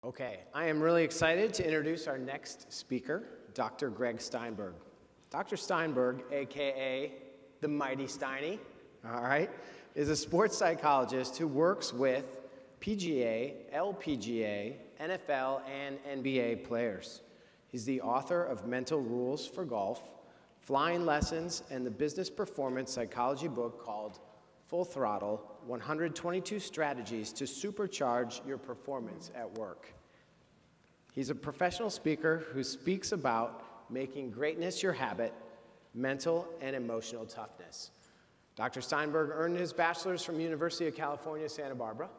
Okay, I am really excited to introduce our next speaker, Dr. Greg Steinberg. Dr. Steinberg, AKA the Mighty Steiny, all right, is a sports psychologist who works with PGA, LPGA, NFL, and NBA players. He's the author of Mental Rules for Golf, Flying Lessons, and the business performance psychology book called Full Throttle: 122 Strategies to Supercharge Your Performance at Work. He's a professional speaker who speaks about making greatness your habit, mental and emotional toughness. Dr. Steinberg earned his bachelor's from University of California, Santa Barbara,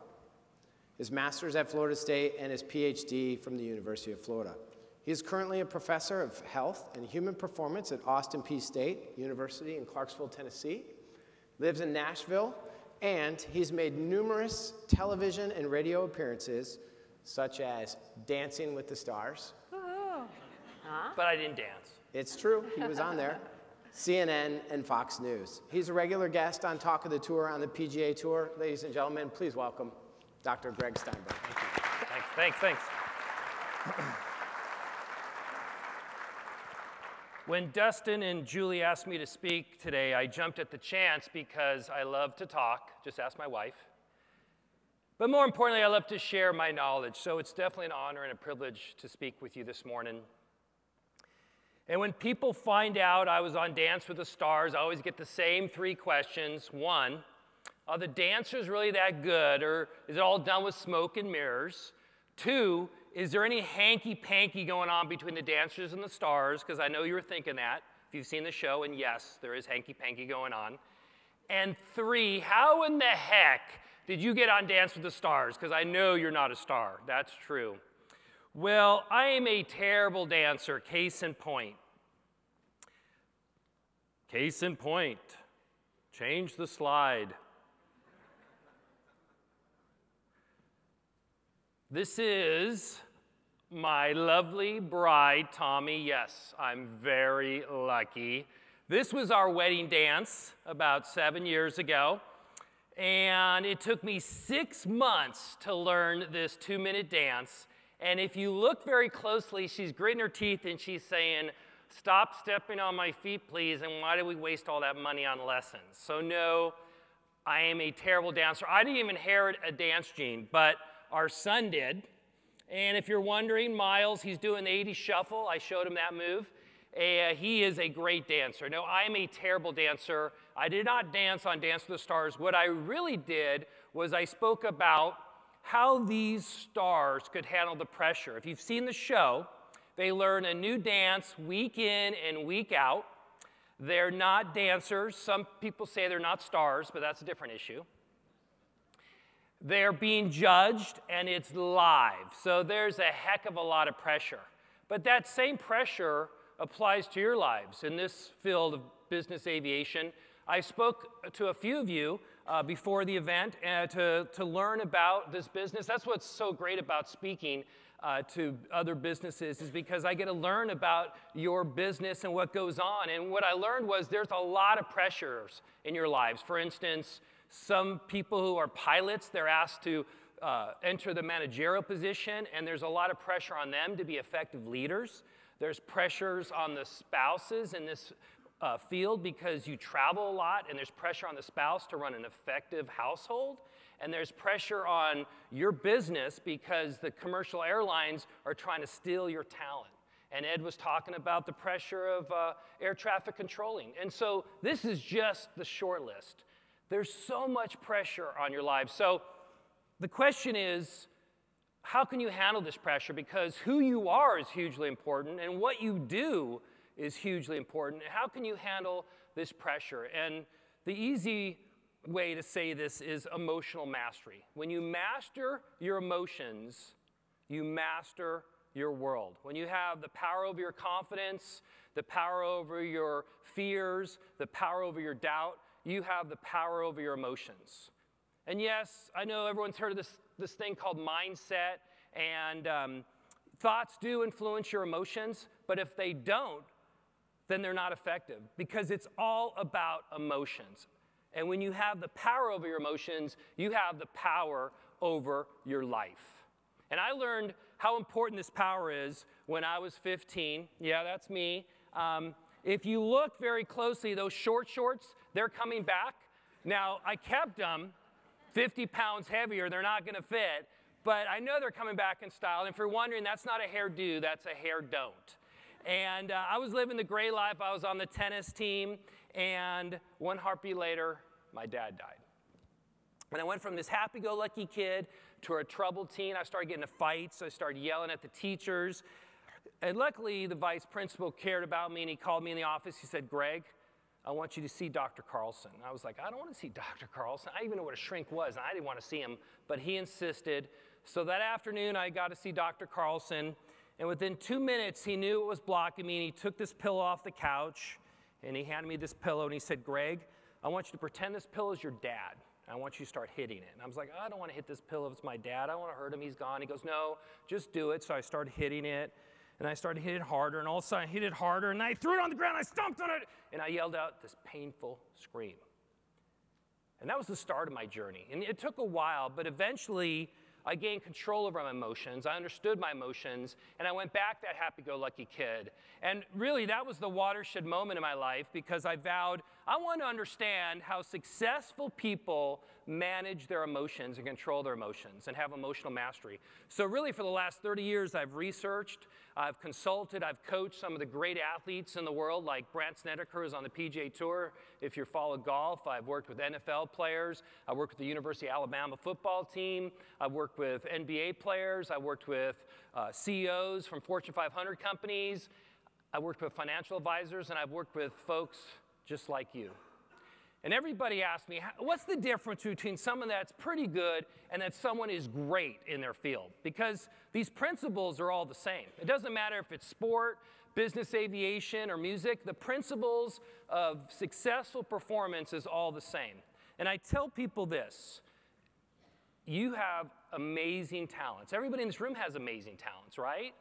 his master's at Florida State, and his PhD from the University of Florida. He is currently a professor of health and human performance at Austin Peay State University in Clarksville, Tennessee, lives in Nashville, and he's made numerous television and radio appearances, such as Dancing with the Stars. But I didn't dance. It's true, he was on there. CNN and Fox News. He's a regular guest on Talk of the Tour on the PGA Tour. Ladies and gentlemen, please welcome Dr. Greg Steinberg. Thank you. Thanks. When Dustin and Julie asked me to speak today, I jumped at the chance because I love to talk. Just ask my wife. But more importantly, I love to share my knowledge. So it's definitely an honor and a privilege to speak with you this morning. And when people find out I was on Dance with the Stars, I always get the same three questions. One, are the dancers really that good, or is it all done with smoke and mirrors? Two, is there any hanky-panky going on between the dancers and the stars? Because I know you were thinking that if you've seen the show, and yes, there is hanky-panky going on. And three, how in the heck did you get on Dance with the Stars? Because I know you're not a star. That's true. Well, I am a terrible dancer, case in point. Case in point. Change the slide. This is my lovely bride, Tommy. Yes, I'm very lucky. This was our wedding dance about 7 years ago. And it took me 6 months to learn this 2-minute dance. And if you look very closely, she's gritting her teeth and she's saying, "Stop stepping on my feet, please, and why do we waste all that money on lessons?" So no, I am a terrible dancer. I didn't even inherit a dance gene, but our son did. And if you're wondering, Miles, he's doing the 80s shuffle. I showed him that move. He is a great dancer. No, I'm a terrible dancer. I did not dance on Dance with the Stars. What I really did was I spoke about how these stars could handle the pressure. If you've seen the show, they learn a new dance week in and week out. They're not dancers. Some people say they're not stars, but that's a different issue. They're being judged, and it's live. So there's a heck of a lot of pressure. But that same pressure applies to your lives. In this field of business aviation, I spoke to a few of you before the event to learn about this business. That's what's so great about speaking to other businesses, is because I get to learn about your business and what goes on. And what I learned was there's a lot of pressures in your lives. For instance, some people who are pilots, they're asked to enter the managerial position, and there's a lot of pressure on them to be effective leaders. There's pressures on the spouses in this field because you travel a lot, and there's pressure on the spouse to run an effective household. And there's pressure on your business because the commercial airlines are trying to steal your talent. And Ed was talking about the pressure of air traffic controlling. And so this is just the short list. There's so much pressure on your life. So the question is, how can you handle this pressure? Because who you are is hugely important, and what you do is hugely important. How can you handle this pressure? And the easy way to say this is emotional mastery. When you master your emotions, you master your world. When you have the power over your confidence, the power over your fears, the power over your doubt, you have the power over your emotions. And yes, I know everyone's heard of this thing called mindset, and thoughts do influence your emotions, but if they don't, then they're not effective, because it's all about emotions. And when you have the power over your emotions, you have the power over your life. And I learned how important this power is when I was 15. Yeah, that's me. If you look very closely, those short shorts, they're coming back. Now, I kept them 50 pounds heavier. They're not going to fit. But I know they're coming back in style. And if you're wondering, that's not a hairdo, that's a hair don't. And I was living the gray life. I was on the tennis team. And one heartbeat later, my dad died. And I went from this happy-go-lucky kid to a troubled teen. I started getting into fights. I started yelling at the teachers. And luckily, the vice principal cared about me, and he called me in the office. He said, Greg, I want you to see Dr. Carlson. And I was like, I don't want to see Dr. Carlson. I didn't even know what a shrink was, and I didn't want to see him. But he insisted. So that afternoon, I got to see Dr. Carlson. And within 2 minutes, he knew it was blocking me, and he took this pillow off the couch, and he handed me this pillow, and he said, Greg, I want you to pretend this pillow is your dad. I want you to start hitting it. And I was like, I don't want to hit this pillow if it's my dad. I don't want to hurt him. He's gone. He goes, no, just do it. So I started hitting it, and I started hitting it harder, and all of a sudden I hit it harder, and I threw it on the ground. I stomped on it, and I yelled out this painful scream. And that was the start of my journey. And it took a while, but eventually I gained control over my emotions. I understood my emotions, and I went back that happy-go-lucky kid. And really, that was the watershed moment in my life because I vowed I want to understand how successful people manage their emotions and control their emotions and have emotional mastery. So really, for the last 30 years, I've researched, I've consulted, I've coached some of the great athletes in the world, like Brandt Snedeker is on the PGA Tour. If you follow golf, I've worked with NFL players. I worked with the University of Alabama football team. I've worked with NBA players. I worked with CEOs from Fortune 500 companies. I worked with financial advisors, and I've worked with folks just like you. And everybody asks me, what's the difference between someone that's pretty good and that someone is great in their field? Because these principles are all the same. It doesn't matter if it's sport, business aviation, or music. The principles of successful performance is all the same. And I tell people this. You have amazing talents. Everybody in this room has amazing talents, right?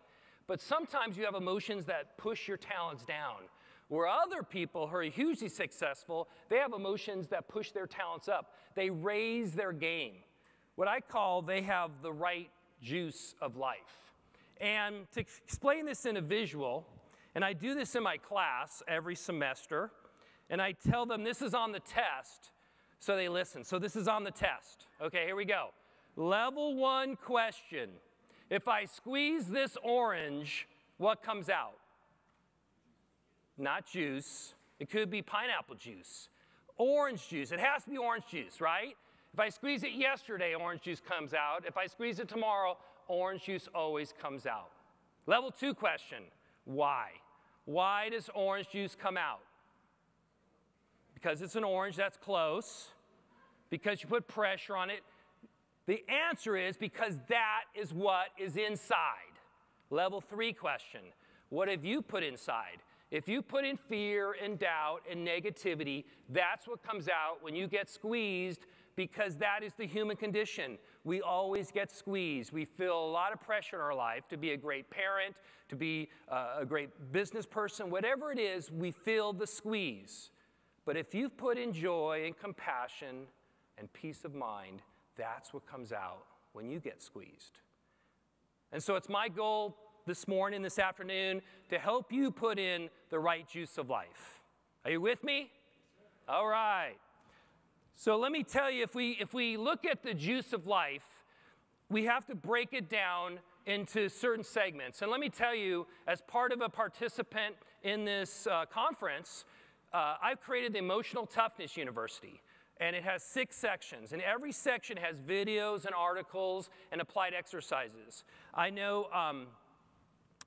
But sometimes you have emotions that push your talents down. Where other people who are hugely successful, they have emotions that push their talents up. They raise their game. What I call they have the right juice of life. And to explain this in a visual, and I do this in my class every semester, and I tell them this is on the test, so they listen. So this is on the test. Okay, here we go. Level 1 question. If I squeeze this orange, what comes out? Not juice. It could be pineapple juice. Orange juice. It has to be orange juice, right? If I squeeze it yesterday, orange juice comes out. If I squeeze it tomorrow, orange juice always comes out. Level 2 question. Why? Why does orange juice come out? Because it's an orange, that's close. Because you put pressure on it. The answer is because that is what is inside. Level 3 question. What have you put inside? If you put in fear and doubt and negativity, that's what comes out when you get squeezed because that is the human condition. We always get squeezed. We feel a lot of pressure in our life to be a great parent, to be a great business person. Whatever it is, we feel the squeeze. But if you've put in joy and compassion and peace of mind, that's what comes out when you get squeezed. And so it's my goal this morning, this afternoon, to help you put in the right juice of life. Are you with me? All right. So let me tell you, if we look at the juice of life, we have to break it down into certain segments. And let me tell you, as part of a participant in this conference, I've created the Emotional Toughness University. And it has 6 sections. And every section has videos and articles and applied exercises. I know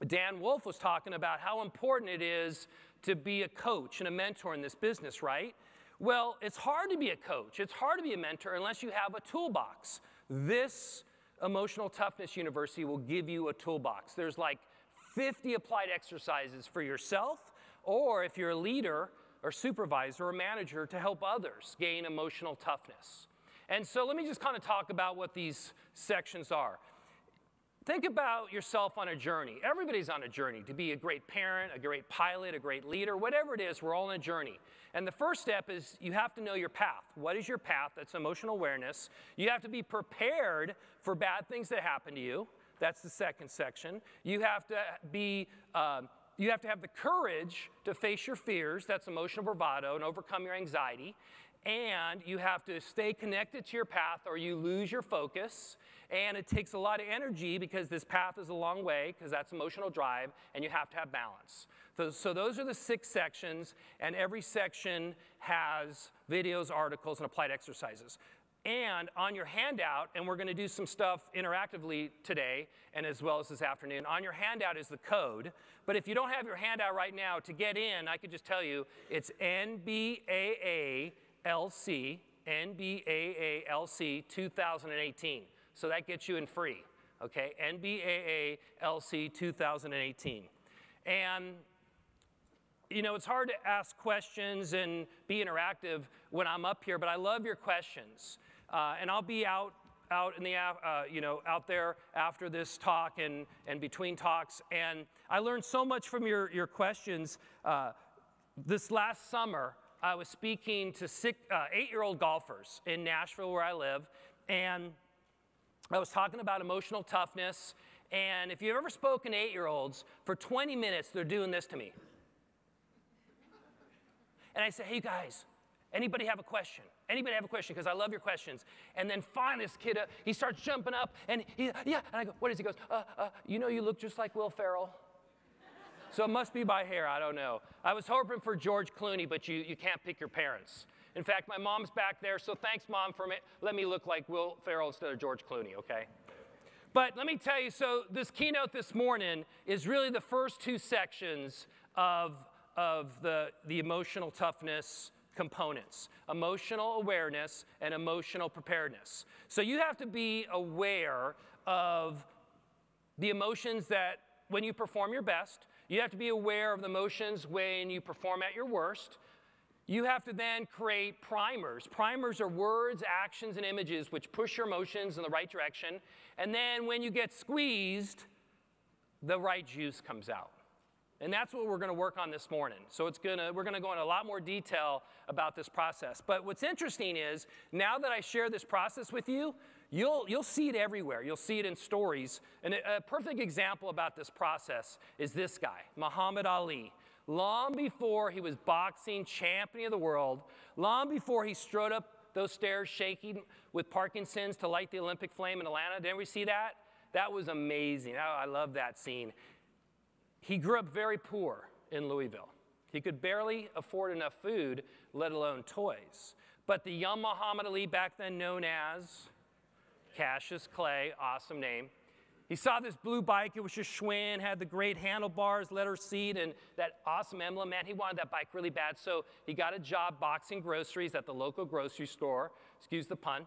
Dan Wolf was talking about how important it is to be a coach and a mentor in this business, right? Well, it's hard to be a coach. It's hard to be a mentor unless you have a toolbox. This Emotional Toughness University will give you a toolbox. There's like 50 applied exercises for yourself, or if you're a leader or supervisor or manager, to help others gain emotional toughness. And so let me just kind of talk about what these sections are. Think about yourself on a journey. Everybody's on a journey to be a great parent, a great pilot, a great leader, whatever it is, we're all on a journey. And the first step is you have to know your path. What is your path? That's emotional awareness. You have to be prepared for bad things that happen to you. That's the second section. You have to you have to have the courage to face your fears. That's emotional bravado and overcome your anxiety. And you have to stay connected to your path or you lose your focus. And it takes a lot of energy because this path is a long way, because that's emotional drive, and you have to have balance. So those are the 6 sections, and every section has videos, articles, and applied exercises. And on your handout, and we're going to do some stuff interactively today and as well as this afternoon, on your handout is the code. But if you don't have your handout right now, to get in, I could just tell you it's NBAA LC 2018. So that gets you in free, okay? NBAA LC 2018. And you know, it's hard to ask questions and be interactive when I'm up here, but I love your questions. And I'll be out in the out there after this talk and between talks. And I learned so much from your questions. This last summer, I was speaking to 8-year-old golfers in Nashville, where I live, and I was talking about emotional toughness. And if you've ever spoken to 8-year-olds, for 20 minutes, they're doing this to me. And I said, hey, guys, anybody have a question? Anybody have a question? Because I love your questions. And then finally, this kid, he starts jumping up, and yeah. And I go, what is he? He goes, you know you look just like Will Ferrell. So it must be my hair, I don't know. I was hoping for George Clooney, but you can't pick your parents. In fact, my mom's back there, so thanks, Mom, for letting me look like Will Ferrell instead of George Clooney, okay? But let me tell you, so this keynote this morning is really the first 2 sections of the emotional toughness components, emotional awareness and emotional preparedness. So you have to be aware of the emotions that when you perform your best. You have to be aware of the emotions when you perform at your worst. You have to then create primers. Primers are words, actions, and images which push your emotions in the right direction. And then when you get squeezed, the right juice comes out. And that's what we're going to work on this morning. So we're going to go into a lot more detail about this process. But what's interesting is, now that I share this process with you, you'll see it everywhere. You'll see it in stories. And a perfect example about this process is this guy, Muhammad Ali. Long before he was boxing champion of the world, long before he strode up those stairs shaking with Parkinson's to light the Olympic flame in Atlanta, didn't we see that? That was amazing. I love that scene. He grew up very poor in Louisville. He could barely afford enough food, let alone toys. But the young Muhammad Ali, back then known as Cassius Clay, awesome name, he saw this blue bike. It was just Schwinn, had the great handlebars, leather seat, and that awesome emblem. Man, he wanted that bike really bad, so he got a job boxing groceries at the local grocery store, excuse the pun.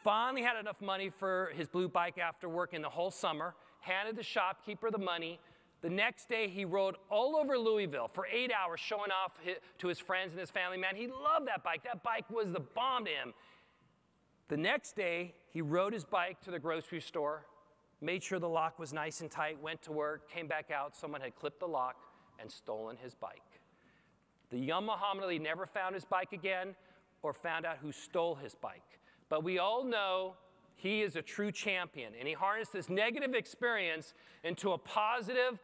Finally had enough money for his blue bike after working the whole summer, handed the shopkeeper the money. The next day, he rode all over Louisville for 8 hours, showing off to his friends and his family. Man, he loved that bike. That bike was the bomb to him. The next day, he rode his bike to the grocery store, made sure the lock was nice and tight, went to work, came back out. Someone had clipped the lock and stolen his bike. The young Muhammad Ali never found his bike again or found out who stole his bike. But we all know he is a true champion, and he harnessed this negative experience into a positive,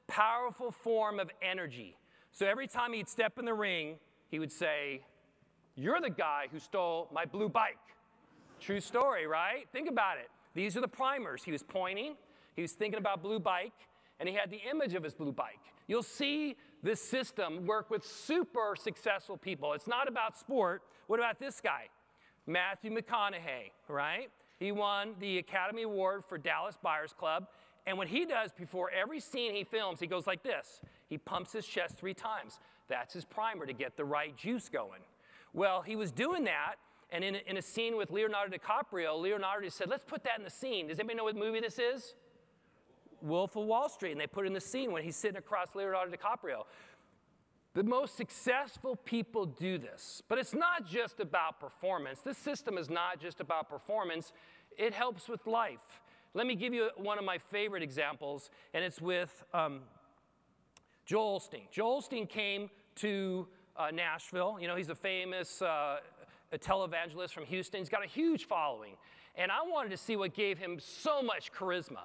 powerful form of energy. So every time he'd step in the ring, he would say, "You're the guy who stole my blue bike." True story, right? Think about it. These are the primers. He was pointing, he was thinking about blue bike, and he had the image of his blue bike. You'll see this system work with super successful people. It's not about sport. What about this guy? Matthew McConaughey, right? He won the Academy Award for Dallas Buyers Club. And what he does before every scene he films, he goes like this. He pumps his chest 3 times. That's his primer to get the right juice going. Well, he was doing that, and in a scene with Leonardo DiCaprio, Leonardo said, let's put that in the scene. Does anybody know what movie this is? Wolf of Wall Street. And they put it in the scene when he's sitting across Leonardo DiCaprio. The most successful people do this. But it's not just about performance. This system is not just about performance. It helps with life. Let me give you one of my favorite examples, and it's with Joel Osteen. Joel Osteen came to Nashville. You know, he's a famous televangelist from Houston. He's got a huge following. And I wanted to see what gave him so much charisma.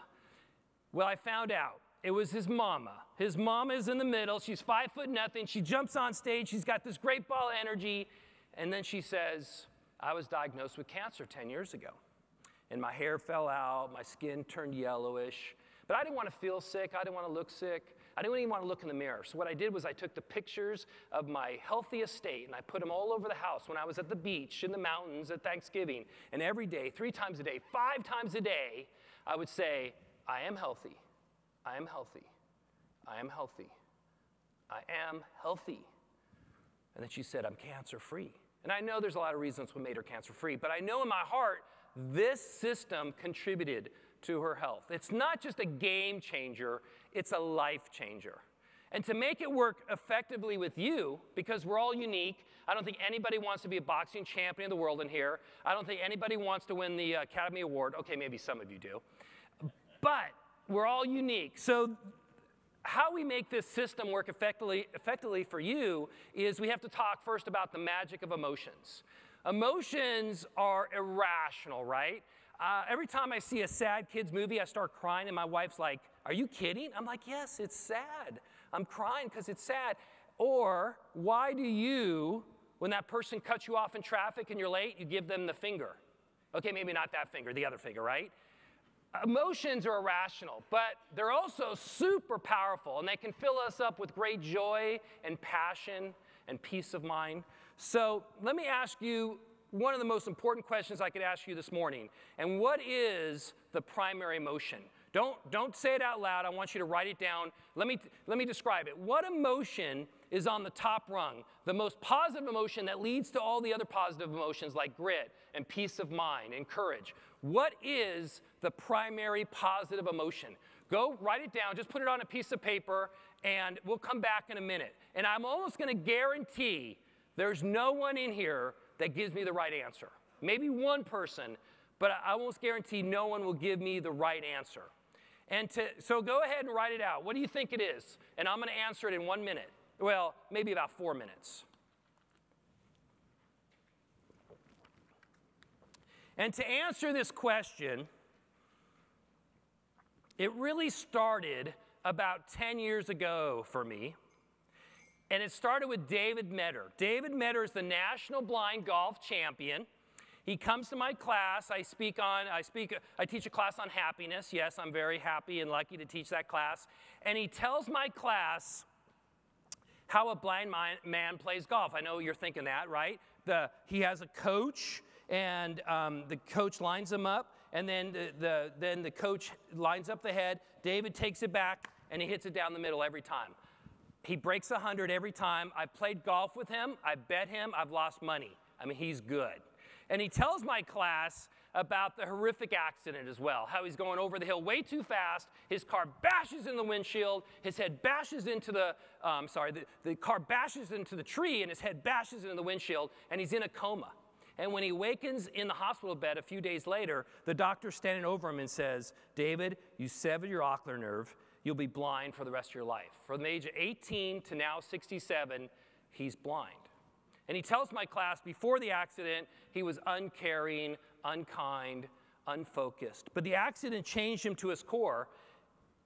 Well, I found out it was his mama. His mama is in the middle. She's 5 foot nothing. She jumps on stage. She's got this great ball of energy. And then she says, I was diagnosed with cancer 10 years ago. And my hair fell out. My skin turned yellowish. But I didn't want to feel sick. I didn't want to look sick. I didn't even want to look in the mirror. So what I did was I took the pictures of my healthy estate and I put them all over the house when I was at the beach, in the mountains, at Thanksgiving. And every day, 3 times a day, 5 times a day, I would say, I am healthy. I am healthy. I am healthy. I am healthy. And then she said, I'm cancer-free. And I know there's a lot of reasons what made her cancer-free, but I know in my heart this system contributed to her health. It's not just a game changer, it's a life changer. And to make it work effectively with you, because we're all unique, I don't think anybody wants to be a boxing champion of the world in here. I don't think anybody wants to win the Academy Award. Okay, maybe some of you do. But we're all unique. So how we make this system work effectively for you is we have to talk first about the magic of emotions. Emotions are irrational, right? Every time I see a sad kids movie, I start crying, and my wife's like, are you kidding? I'm like, yes, it's sad. I'm crying because it's sad. Or why do you, when that person cuts you off in traffic and you're late, you give them the finger? Okay, maybe not that finger, the other finger, right? Emotions are irrational, but they're also super powerful, and they can fill us up with great joy and passion and peace of mind. So let me ask you one of the most important questions I could ask you this morning. And what is the primary emotion? Don't say it out loud. I want you to write it down. Let me describe it. What emotion is on the top rung? The most positive emotion that leads to all the other positive emotions like grit and peace of mind and courage. What is the primary positive emotion? Go write it down. Just put it on a piece of paper, and we'll come back in a minute. And I'm almost going to guarantee there's no one in here that gives me the right answer. Maybe one person, but I almost guarantee no one will give me the right answer. So go ahead and write it out. What do you think it is? And I'm going to answer it in 1 minute. Well, maybe about 4 minutes. And to answer this question, it really started about 10 years ago for me. And it started with David Metter. David Metter is the national blind golf champion. He comes to my class. I teach a class on happiness. Yes, I'm very happy and lucky to teach that class. And he tells my class how a blind man plays golf. I know you're thinking that, right? He has a coach, and the coach lines him up, and then the coach lines up the head. David takes it back, and he hits it down the middle every time. He breaks 100 every time. I've played golf with him. I bet him. I've lost money. I mean, he's good. And he tells my class about the horrific accident as well, how he's going over the hill way too fast. His car bashes in the windshield. His head bashes into the car bashes into the tree, and his head bashes into the windshield, and he's in a coma. And when he wakens in the hospital bed a few days later, the doctor's standing over him and says, David, you severed your ocular nerve. You'll be blind for the rest of your life. From the age of 18 to now 67, he's blind. And he tells my class before the accident, he was uncaring, unkind, unfocused. But the accident changed him to his core.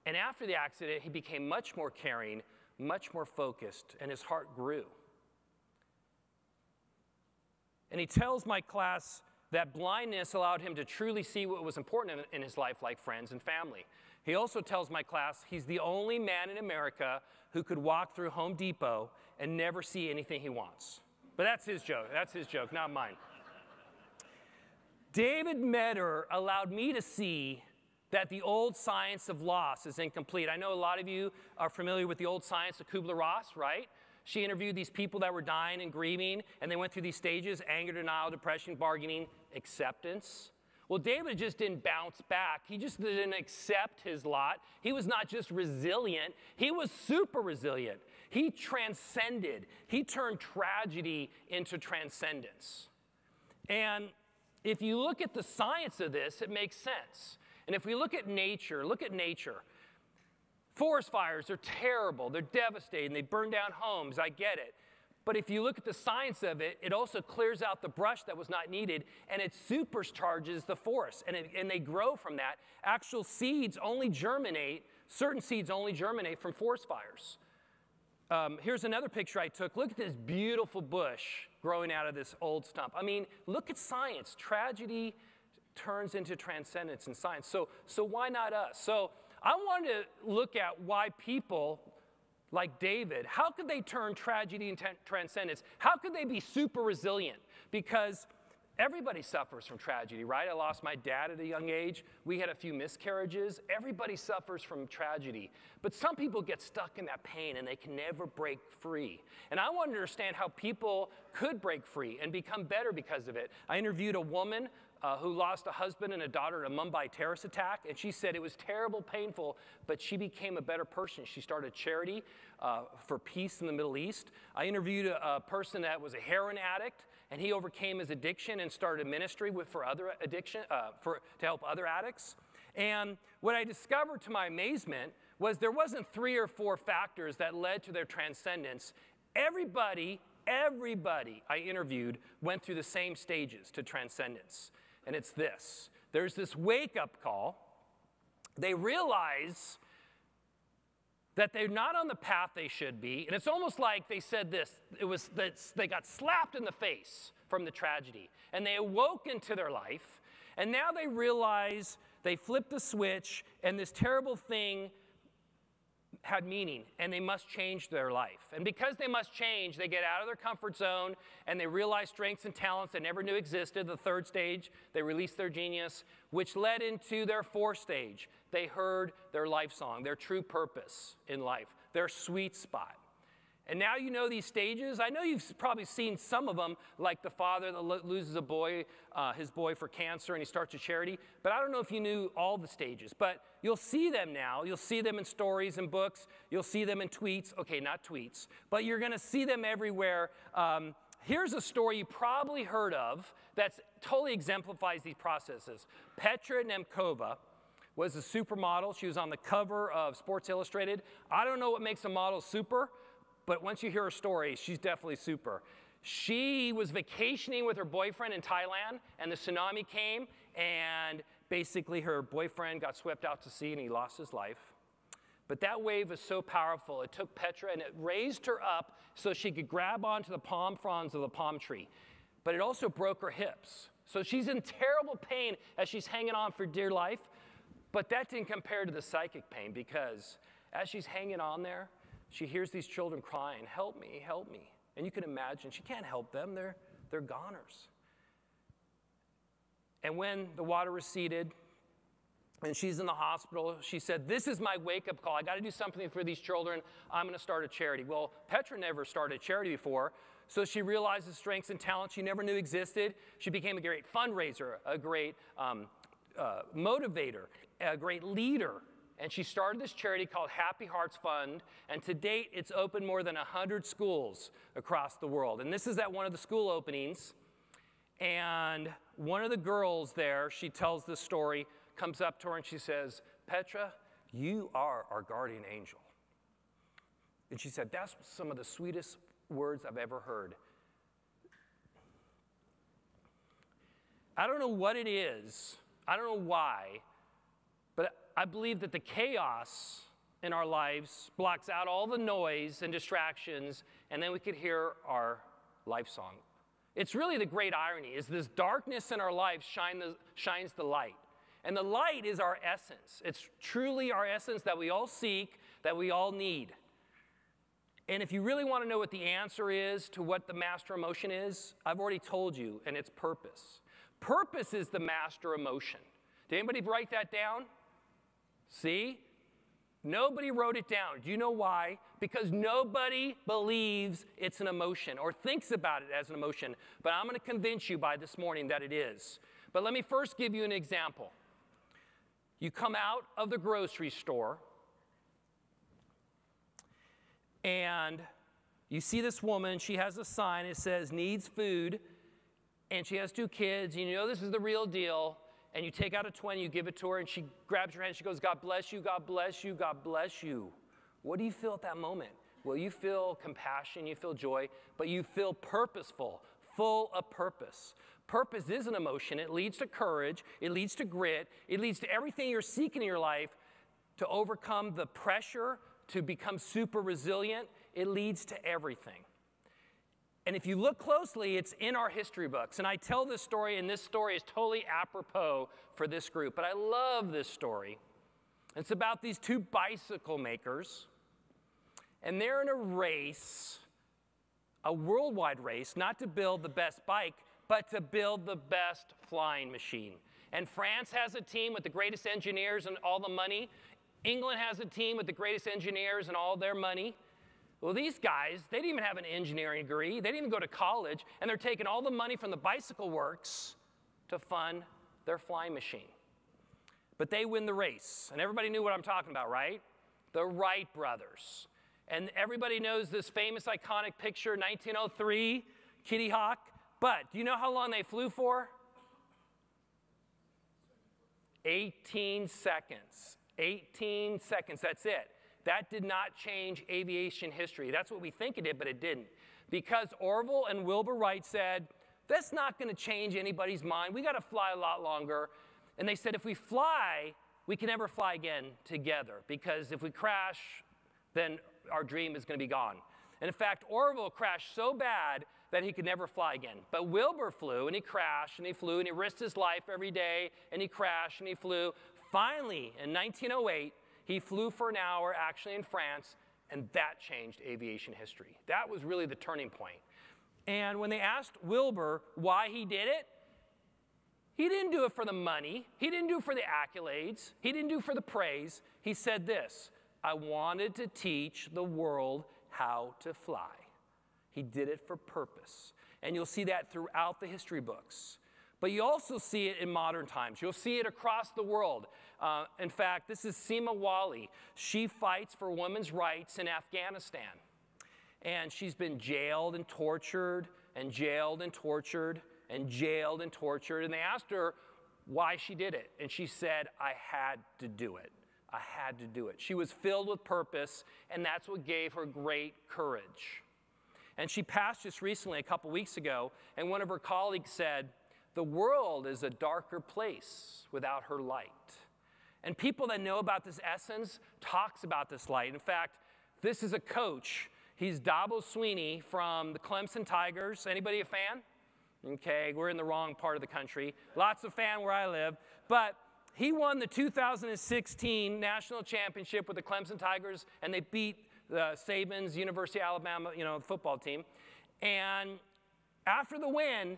And after the accident, he became much more caring, much more focused, and his heart grew. And he tells my class that blindness allowed him to truly see what was important in his life, like friends and family. He also tells my class he's the only man in America who could walk through Home Depot and never see anything he wants. But that's his joke. That's his joke, not mine. David Metter allowed me to see that the old science of loss is incomplete. I know a lot of you are familiar with the old science of Kubler-Ross, right? She interviewed these people that were dying and grieving, and they went through these stages: anger, denial, depression, bargaining, acceptance. Well, David just didn't bounce back. He just didn't accept his lot. He was not just resilient, he was super resilient. He transcended. He turned tragedy into transcendence. And if you look at the science of this, it makes sense. And if we look at nature. Forest fires are terrible. They're devastating. They burn down homes. I get it. But if you look at the science of it, it also clears out the brush that was not needed, and it supercharges the forest, and they grow from that. Actual seeds only germinate, certain seeds only germinate from forest fires. Here's another picture I took. Look at this beautiful bush growing out of this old stump. I mean, look at science. Tragedy turns into transcendence in science. So why not us? So I wanted to look at why people like David, how could they turn tragedy into transcendence? How could they be super resilient? Because everybody suffers from tragedy, right? I lost my dad at a young age. We had a few miscarriages. Everybody suffers from tragedy. But some people get stuck in that pain and they can never break free. And I want to understand how people could break free and become better because of it. I interviewed a woman who lost a husband and a daughter in a Mumbai terrorist attack, and she said it was terrible, painful, but she became a better person. She started a charity for peace in the Middle East. I interviewed a person that was a heroin addict, and he overcame his addiction and started a ministry for other addiction, to help other addicts. And what I discovered to my amazement was there wasn't 3 or 4 factors that led to their transcendence. Everybody I interviewed went through the same stages to transcendence. And it's this. There's this wake-up call. They realize that they're not on the path they should be. And it's almost like they said this. They got slapped in the face from the tragedy. And they awoke into their life. And now they realize they flipped the switch, and this terrible thing had meaning, and they must change their life. And because they must change, they get out of their comfort zone, and they realize strengths and talents they never knew existed. The 3rd stage, they released their genius, which led into their 4th stage. They heard their life song, their true purpose in life, their sweet spot. And now you know these stages. I know you've probably seen some of them, like the father that loses a boy, his boy for cancer, and he starts a charity. But I don't know if you knew all the stages. But you'll see them now. You'll see them in stories and books. You'll see them in tweets. Okay, not tweets. But you're going to see them everywhere. Here's a story you probably heard of that totally exemplifies these processes. Petra Nemkova was a supermodel. She was on the cover of Sports Illustrated. I don't know what makes a model super, but once you hear her story, she's definitely super. She was vacationing with her boyfriend in Thailand, and the tsunami came, and basically her boyfriend got swept out to sea, and he lost his life. But that wave was so powerful, it took Petra, and it raised her up so she could grab onto the palm fronds of the palm tree. But it also broke her hips. So she's in terrible pain as she's hanging on for dear life. But that didn't compare to the psychic pain, because as she's hanging on there, she hears these children crying, "Help me, help me." And you can imagine, she can't help them. They're goners. And when the water receded and she's in the hospital, she said, "This is my wake-up call. I got to do something for these children. I'm going to start a charity." Well, Petra never started a charity before, so she realized the strengths and talents she never knew existed. She became a great fundraiser, a great motivator, a great leader. And she started this charity called Happy Hearts Fund, and to date, it's opened more than 100 schools across the world. And this is at one of the school openings, and one of the girls there, she tells this story, comes up to her and she says, "Petra, you are our guardian angel." And she said, "That's some of the sweetest words I've ever heard." I don't know what it is, I don't know why, but I believe that the chaos in our lives blocks out all the noise and distractions, and then we could hear our life song. It's really the great irony, is this darkness in our lives shines the light. And the light is our essence. It's truly our essence that we all seek, that we all need. And if you really want to know what the answer is to what the master emotion is, I've already told you, and it's purpose. Purpose is the master emotion. Did anybody write that down? See? Nobody wrote it down. Do you know why? Because nobody believes it's an emotion or thinks about it as an emotion. But I'm going to convince you by this morning that it is. But let me first give you an example. You come out of the grocery store, and you see this woman. She has a sign. It says, "Needs food," and she has 2 kids. You know this is the real deal. And you take out a 20, you give it to her, and she grabs your hand, she goes, "God bless you, God bless you, God bless you." What do you feel at that moment? Well, you feel compassion, you feel joy, but you feel purposeful, full of purpose. Purpose is an emotion. It leads to courage. It leads to grit. It leads to everything you're seeking in your life to overcome the pressure, to become super resilient. It leads to everything. And if you look closely, it's in our history books. And I tell this story, and this story is totally apropos for this group. But I love this story. It's about these two bicycle makers. And they're in a race, a worldwide race, not to build the best bike, but to build the best flying machine. And France has a team with the greatest engineers and all the money. England has a team with the greatest engineers and all their money. Well, these guys, they didn't even have an engineering degree. They didn't even go to college. And they're taking all the money from the bicycle works to fund their flying machine. But they win the race. And everybody knew what I'm talking about, right? The Wright brothers. And everybody knows this famous iconic picture, 1903, Kitty Hawk. But do you know how long they flew for? 18 seconds. 18 seconds, that's it. That did not change aviation history. That's what we think it did, but it didn't. Because Orville and Wilbur Wright said, that's not going to change anybody's mind. We got to fly a lot longer. And they said, if we fly, we can never fly again together. Because if we crash, then our dream is going to be gone. And in fact, Orville crashed so bad that he could never fly again. But Wilbur flew, and he crashed, and he flew, and he risked his life every day, and he crashed, and he flew. Finally, in 1908, he flew for an hour, actually in France, and that changed aviation history. That was really the turning point. And when they asked Wilbur why he did it, he didn't do it for the money. He didn't do it for the accolades. He didn't do it for the praise. He said this, I wanted to teach the world how to fly. He did it for purpose. And you'll see that throughout the history books. But you also see it in modern times. You'll see it across the world. In fact, this is Seema Wali. She fights for women's rights in Afghanistan. And she's been jailed and tortured and jailed and tortured and jailed and tortured. And they asked her why she did it. And she said, I had to do it. I had to do it. She was filled with purpose, and that's what gave her great courage. And she passed just recently, a couple weeks ago, and one of her colleagues said, the world is a darker place without her light. And people that know about this essence talks about this light. In fact, this is a coach. He's Dabo Sweeney from the Clemson Tigers. Anybody a fan? Okay, we're in the wrong part of the country. Lots of fan where I live. But he won the 2016 national championship with the Clemson Tigers, and they beat Saban's University of Alabama, football team. And after the win,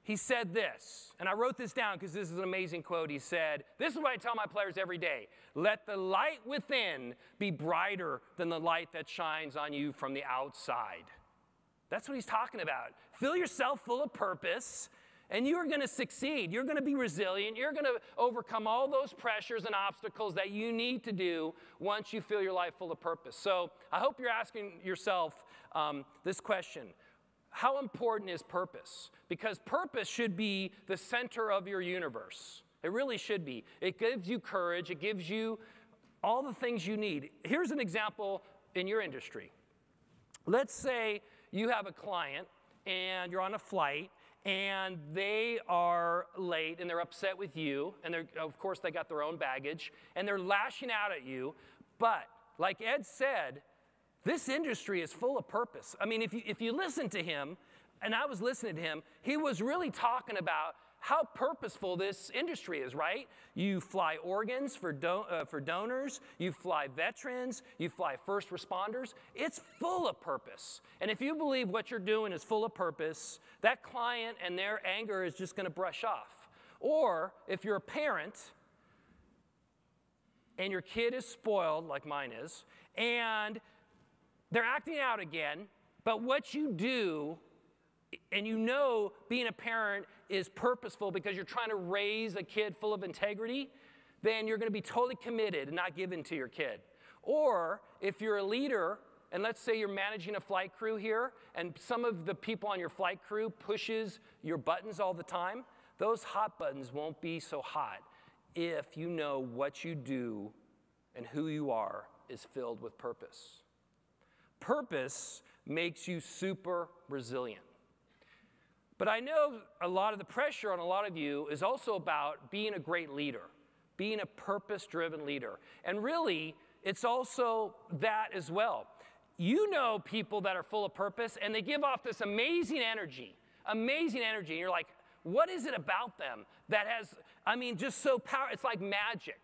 he said this, and I wrote this down because this is an amazing quote. He said, this is what I tell my players every day. Let the light within be brighter than the light that shines on you from the outside. That's what he's talking about. Fill yourself full of purpose, and you're going to succeed. You're going to be resilient. You're going to overcome all those pressures and obstacles that you need to do once you fill your life full of purpose. So I hope you're asking yourself this question. How important is purpose? Because purpose should be the center of your universe. It really should be. It gives you courage. It gives you all the things you need. Here's an example in your industry. Let's say you have a client and you're on a flight and they are late and they're upset with you, and of course they got their own baggage, and they're lashing out at you. But like Ed said, this industry is full of purpose. I mean, if you listen to him, and I was listening to him, he was really talking about how purposeful this industry is, right? You fly organs for donors, you fly veterans, you fly first responders. It's full of purpose. And if you believe what you're doing is full of purpose, that client and their anger is just going to brush off. Or if you're a parent and your kid is spoiled, like mine is, and they're acting out again, but what you do, and you know being a parent is purposeful because you're trying to raise a kid full of integrity, then you're going to be totally committed and not give in to your kid. Or if you're a leader, and let's say you're managing a flight crew here, and some of the people on your flight crew pushes your buttons all the time, those hot buttons won't be so hot if you know what you do and who you are is filled with purpose. Purpose makes you super resilient. But I know a lot of the pressure on a lot of you is also about being a great leader, being a purpose-driven leader. And really, it's also that as well. You know people that are full of purpose, and they give off this amazing energy. And you're like, what is it about them that has, just so powerful? It's like magic.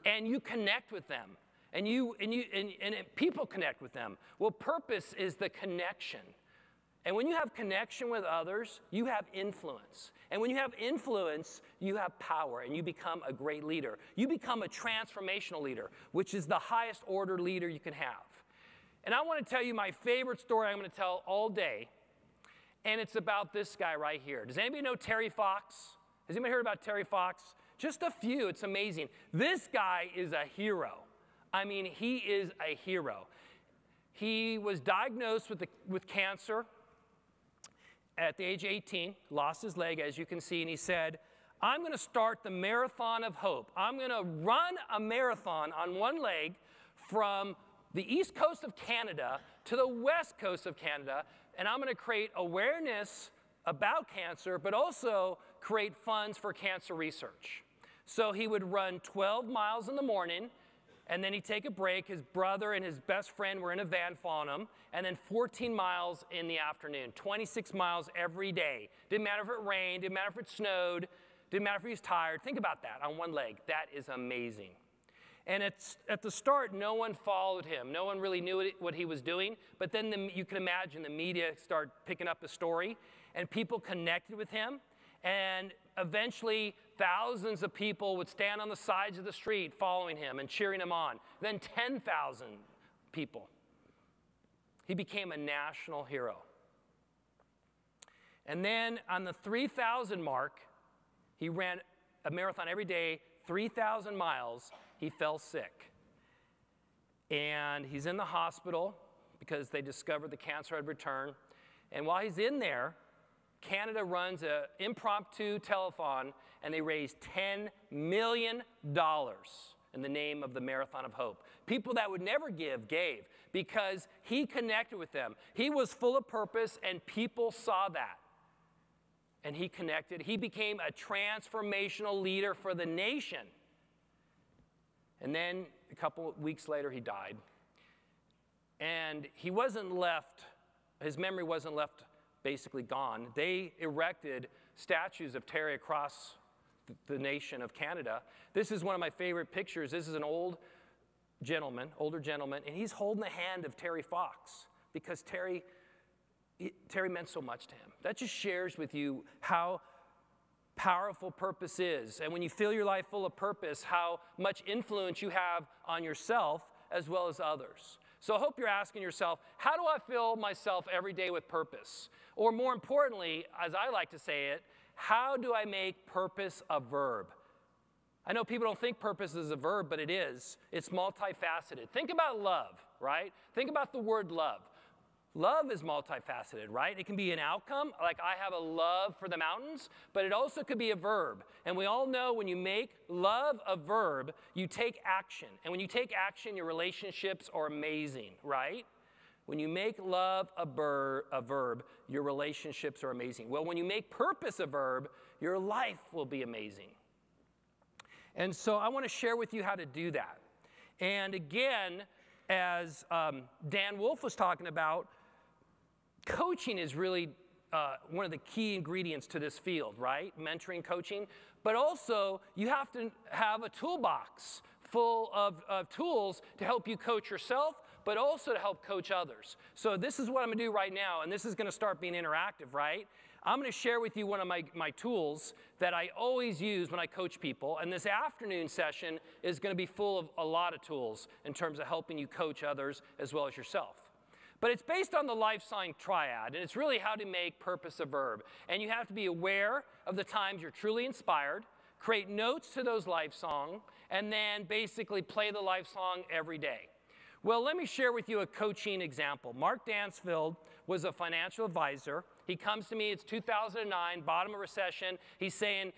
And you connect with them, and people connect with them. Well, purpose is the connection. And when you have connection with others, you have influence. And when you have influence, you have power, and you become a great leader. You become a transformational leader, which is the highest order leader you can have. And I want to tell you my favorite story I'm going to tell all day, and it's about this guy right here. Does anybody know Terry Fox? Has anybody heard about Terry Fox? Just a few. It's amazing. This guy is a hero. He is a hero. He was diagnosed with cancer at the age of 18, lost his leg, as you can see, and he said, I'm going to start the marathon of hope. I'm going to run a marathon on one leg from the east coast of Canada to the west coast of Canada, and I'm going to create awareness about cancer, but also create funds for cancer research. So he would run 12 miles in the morning, and then he'd take a break. His brother and his best friend were in a van following him, and then 14 miles in the afternoon, 26 miles every day. Didn't matter if it rained, didn't matter if it snowed, didn't matter if he was tired. Think about that on one leg. That is amazing. And at the start, no one followed him. No one really knew what he was doing. But then you can imagine the media started picking up the story, and people connected with him. And eventually, thousands of people would stand on the sides of the street following him and cheering him on. Then 10,000 people. He became a national hero. And then on the 3,000 mark, he ran a marathon every day, 3,000 miles. He fell sick. And he's in the hospital because they discovered the cancer had returned. And while he's in there, Canada runs an impromptu telethon, and they raised $10 million in the name of the Marathon of Hope. People that would never give, gave, because he connected with them. He was full of purpose, and people saw that. And he connected. He became a transformational leader for the nation. And then a couple of weeks later, he died. And he wasn't left, his memory wasn't left basically gone. They erected statues of Terry across the nation of Canada. This is one of my favorite pictures. This is an older gentleman, and he's holding the hand of Terry Fox because Terry meant so much to him. That just shares with you how powerful purpose is. And when you feel your life full of purpose, how much influence you have on yourself as well as others. So I hope you're asking yourself, how do I fill myself every day with purpose? Or more importantly, as I like to say it, how do I make purpose a verb? I know people don't think purpose is a verb, but it is. It's multifaceted. Think about love, right? Think about the word love. Love is multifaceted, right? It can be an outcome, like I have a love for the mountains, but it also could be a verb. And we all know when you make love a verb, you take action. And when you take action, your relationships are amazing, right? When you make love a verb, your relationships are amazing. Well, when you make purpose a verb, your life will be amazing. And so I want to share with you how to do that. And again, as Dan Wolf was talking about, coaching is really one of the key ingredients to this field, right? Mentoring, coaching. But also, you have to have a toolbox full of tools to help you coach yourself, but also to help coach others. So this is what I'm going to do right now, and this is going to start being interactive, right? I'm going to share with you one of my tools that I always use when I coach people, and this afternoon session is going to be full of a lot of tools in terms of helping you coach others as well as yourself. But it's based on the life sign triad, and it's really how to make purpose a verb. And you have to be aware of the times you're truly inspired, create notes to those life songs, and then basically play the life song every day. Well, let me share with you a coaching example. Mark Dansfield was a financial advisor. He comes to me, it's 2009, bottom of recession. He's saying,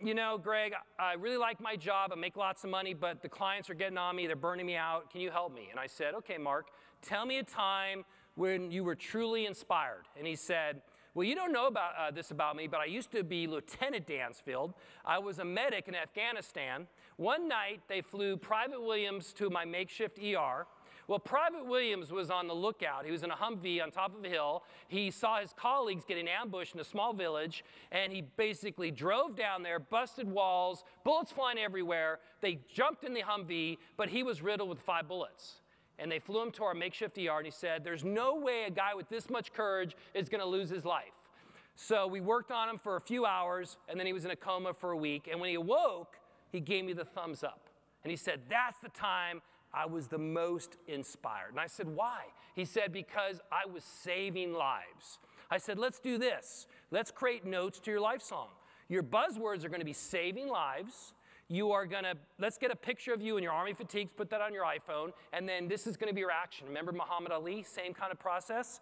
you know, Greg, I really like my job. I make lots of money, but the clients are getting on me. They're burning me out. Can you help me? And I said, okay, Mark, tell me a time when you were truly inspired. And he said, well, you don't know about this about me, but I used to be Lieutenant Dansfield. I was a medic in Afghanistan. One night, they flew Private Williams to my makeshift ER. Well, Private Williams was on the lookout. He was in a Humvee on top of a hill. He saw his colleagues getting ambushed in a small village, and he basically drove down there, busted walls, bullets flying everywhere. They jumped in the Humvee, but he was riddled with 5 bullets. And they flew him to our makeshift ER, and he said, there's no way a guy with this much courage is going to lose his life. So we worked on him for a few hours, and then he was in a coma for a week. And when he awoke, he gave me the thumbs up. And he said, that's the time I was the most inspired. And I said, why? He said, because I was saving lives. I said, let's do this. Let's create notes to your life song. Your buzzwords are going to be saving lives. You are going to, let's get a picture of you in your Army fatigues, put that on your iPhone, and then this is going to be your action. Remember Muhammad Ali? Same kind of process.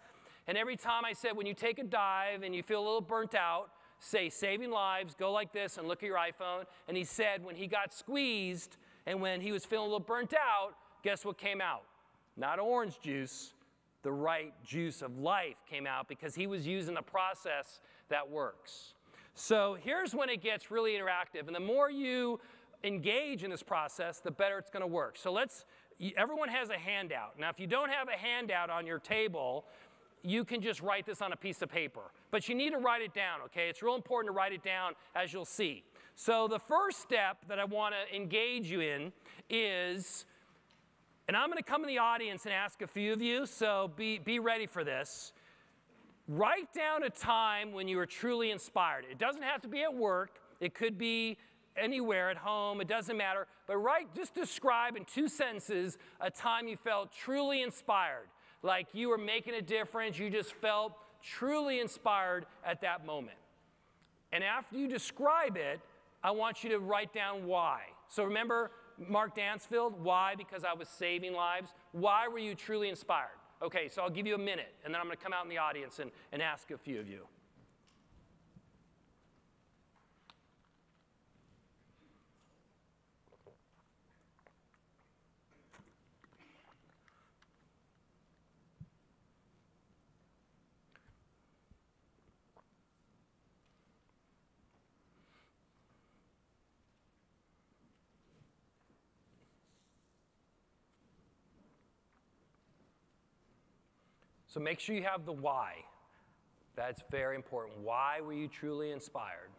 And every time I said, when you take a dive and you feel a little burnt out, say saving lives, go like this and look at your iPhone. And he said when he got squeezed and when he was feeling a little burnt out, guess what came out? Not orange juice, the right juice of life came out because he was using a process that works. So here's when it gets really interactive. And the more you engage in this process, the better it's going to work. So everyone has a handout. Now, if you don't have a handout on your table, you can just write this on a piece of paper. But you need to write it down, okay? It's real important to write it down, as you'll see. So the first step that I want to engage you in is, and I'm going to come in the audience and ask a few of you, so be ready for this. Write down a time when you were truly inspired. It doesn't have to be at work. It could be anywhere at home. It doesn't matter. But just describe in 2 sentences a time you felt truly inspired. Like you were making a difference. You just felt truly inspired at that moment. And after you describe it, I want you to write down why. So remember Mark Dansfield? Why? Because I was saving lives. Why were you truly inspired? Okay, so I'll give you a minute, and then I'm going to come out in the audience and ask a few of you. So make sure you have the why. That's very important. Why were you truly inspired?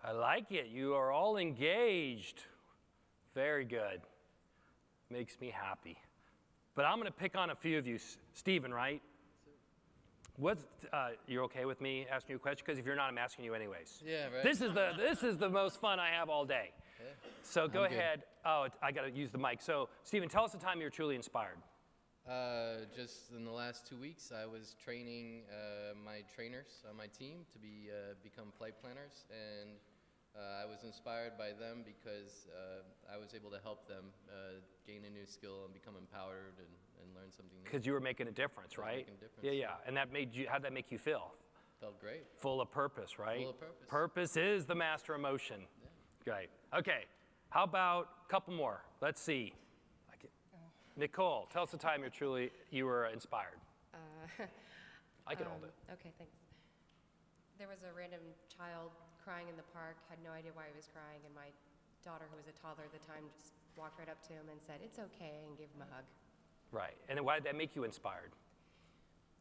I like it. You are all engaged. Very good. Makes me happy. But I'm going to pick on a few of you. Stephen, right? You're okay with me asking you a question? Because if you're not, I'm asking you anyways. Yeah, right. This is the most fun I have all day. Yeah. So go ahead. Oh, I got to use the mic. So Stephen, tell us the time you were truly inspired. Just in the last 2 weeks, I was training my trainers on my team to become flight planners, and I was inspired by them because I was able to help them gain a new skill and become empowered and learn something new. Because you were making a difference, right? Making a difference. Yeah. And that made you. How'd that make you feel? Felt great. Full of purpose, right? Full of purpose. Purpose is the master emotion. Yeah. Great. Okay. How about a couple more? Let's see. Nicole, tell us the time you were inspired. I can hold it. Okay, thanks. There was a random child crying in the park, had no idea why he was crying, and my daughter, who was a toddler at the time, just walked right up to him and said, "It's okay," and gave him a hug. Right. And then why did that make you inspired?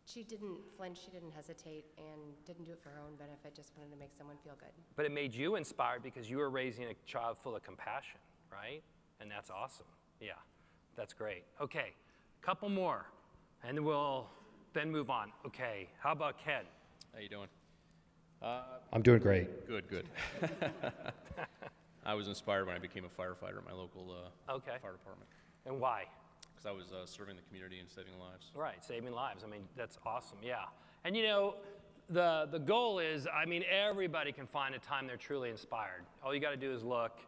She didn't flinch, she didn't hesitate, and didn't do it for her own benefit, just wanted to make someone feel good. But it made you inspired because you were raising a child full of compassion, right? And that's awesome. Yeah, that's great. Okay, couple more, and we'll then move on. Okay, how about Ken? How you doing? I'm doing great. Good, good. I was inspired when I became a firefighter at my local fire department. And why? Because I was serving the community and saving lives. Right, saving lives. I mean, that's awesome, yeah. And you know, the goal is, I mean, everybody can find a time they're truly inspired. All you got to do is look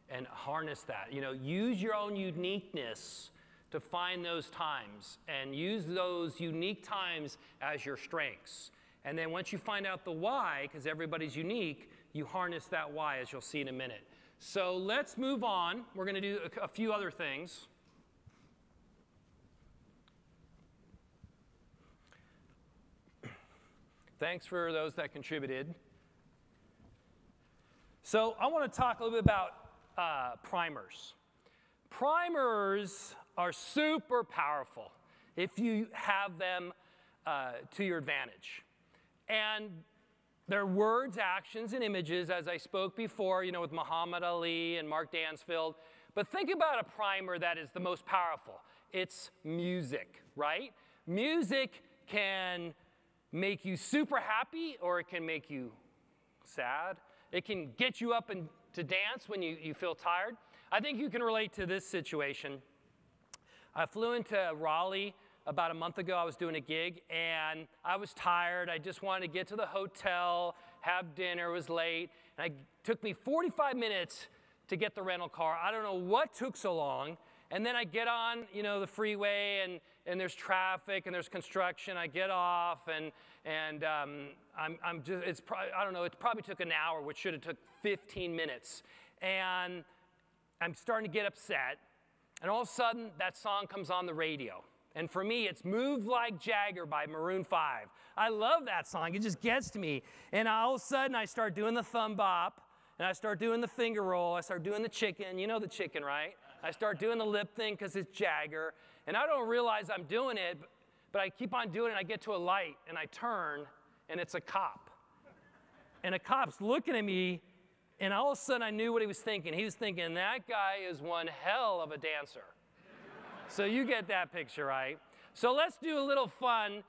and harness that. You know, use your own uniqueness to find those times and use those unique times as your strengths. And then once you find out the why, because everybody's unique, you harness that why, as you'll see in a minute. So let's move on. We're going to do a few other things. Thanks for those that contributed. So I want to talk a little bit about primers. Primers are super powerful if you have them to your advantage. And they're words, actions, and images, as I spoke before, you know, with Muhammad Ali and Mark Dansfield. But think about a primer that is the most powerful. It's music, right? Music can make you super happy, or it can make you sad. It can get you up and to dance when you feel tired. I think you can relate to this situation. I flew into Raleigh about a month ago. I was doing a gig, and I was tired. I just wanted to get to the hotel, have dinner. It was late, and it took me 45 minutes to get the rental car. I don't know what took so long. And then I get on, you know, the freeway, and there's traffic, and there's construction. I get off, and I'm just, I don't know, it probably took an hour, which should have took 15 minutes. And I'm starting to get upset, and all of a sudden, that song comes on the radio. And for me, it's Move Like Jagger by Maroon 5. I love that song. It just gets to me. And all of a sudden, I start doing the thumb bop, and I start doing the finger roll. I start doing the chicken. You know the chicken, right? I start doing the lip thing because it's Jagger. And I don't realize I'm doing it, but I keep on doing it. I get to a light, and I turn, and it's a cop. And a cop's looking at me, and all of a sudden, I knew what he was thinking. He was thinking, that guy is one hell of a dancer. So you get that picture, right? So let's do a little fun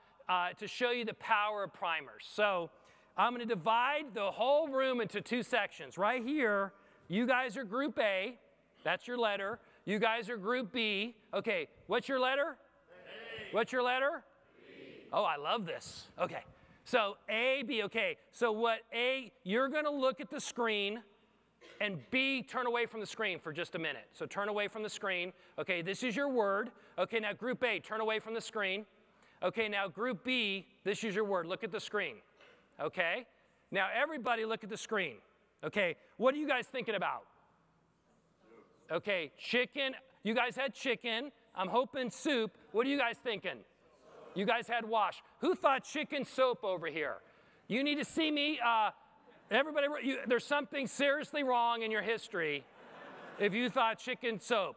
to show you the power of primers. So I'm going to divide the whole room into two sections. Right here, you guys are Group A. That's your letter. You guys are Group B. Okay, what's your letter? A. What's your letter? B. Oh, I love this. Okay, so A, B, okay. So what A, you're going to look at the screen, and B, turn away from the screen for just a minute. So turn away from the screen. Okay, this is your word. Okay, now Group A, turn away from the screen. Okay, now Group B, this is your word. Look at the screen. Okay, now everybody look at the screen. Okay, what are you guys thinking about? Okay, chicken. You guys had chicken. I'm hoping soup. What are you guys thinking? You guys had wash. Who thought chicken soap over here? You need to see me. Everybody, there's something seriously wrong in your history if you thought chicken soap.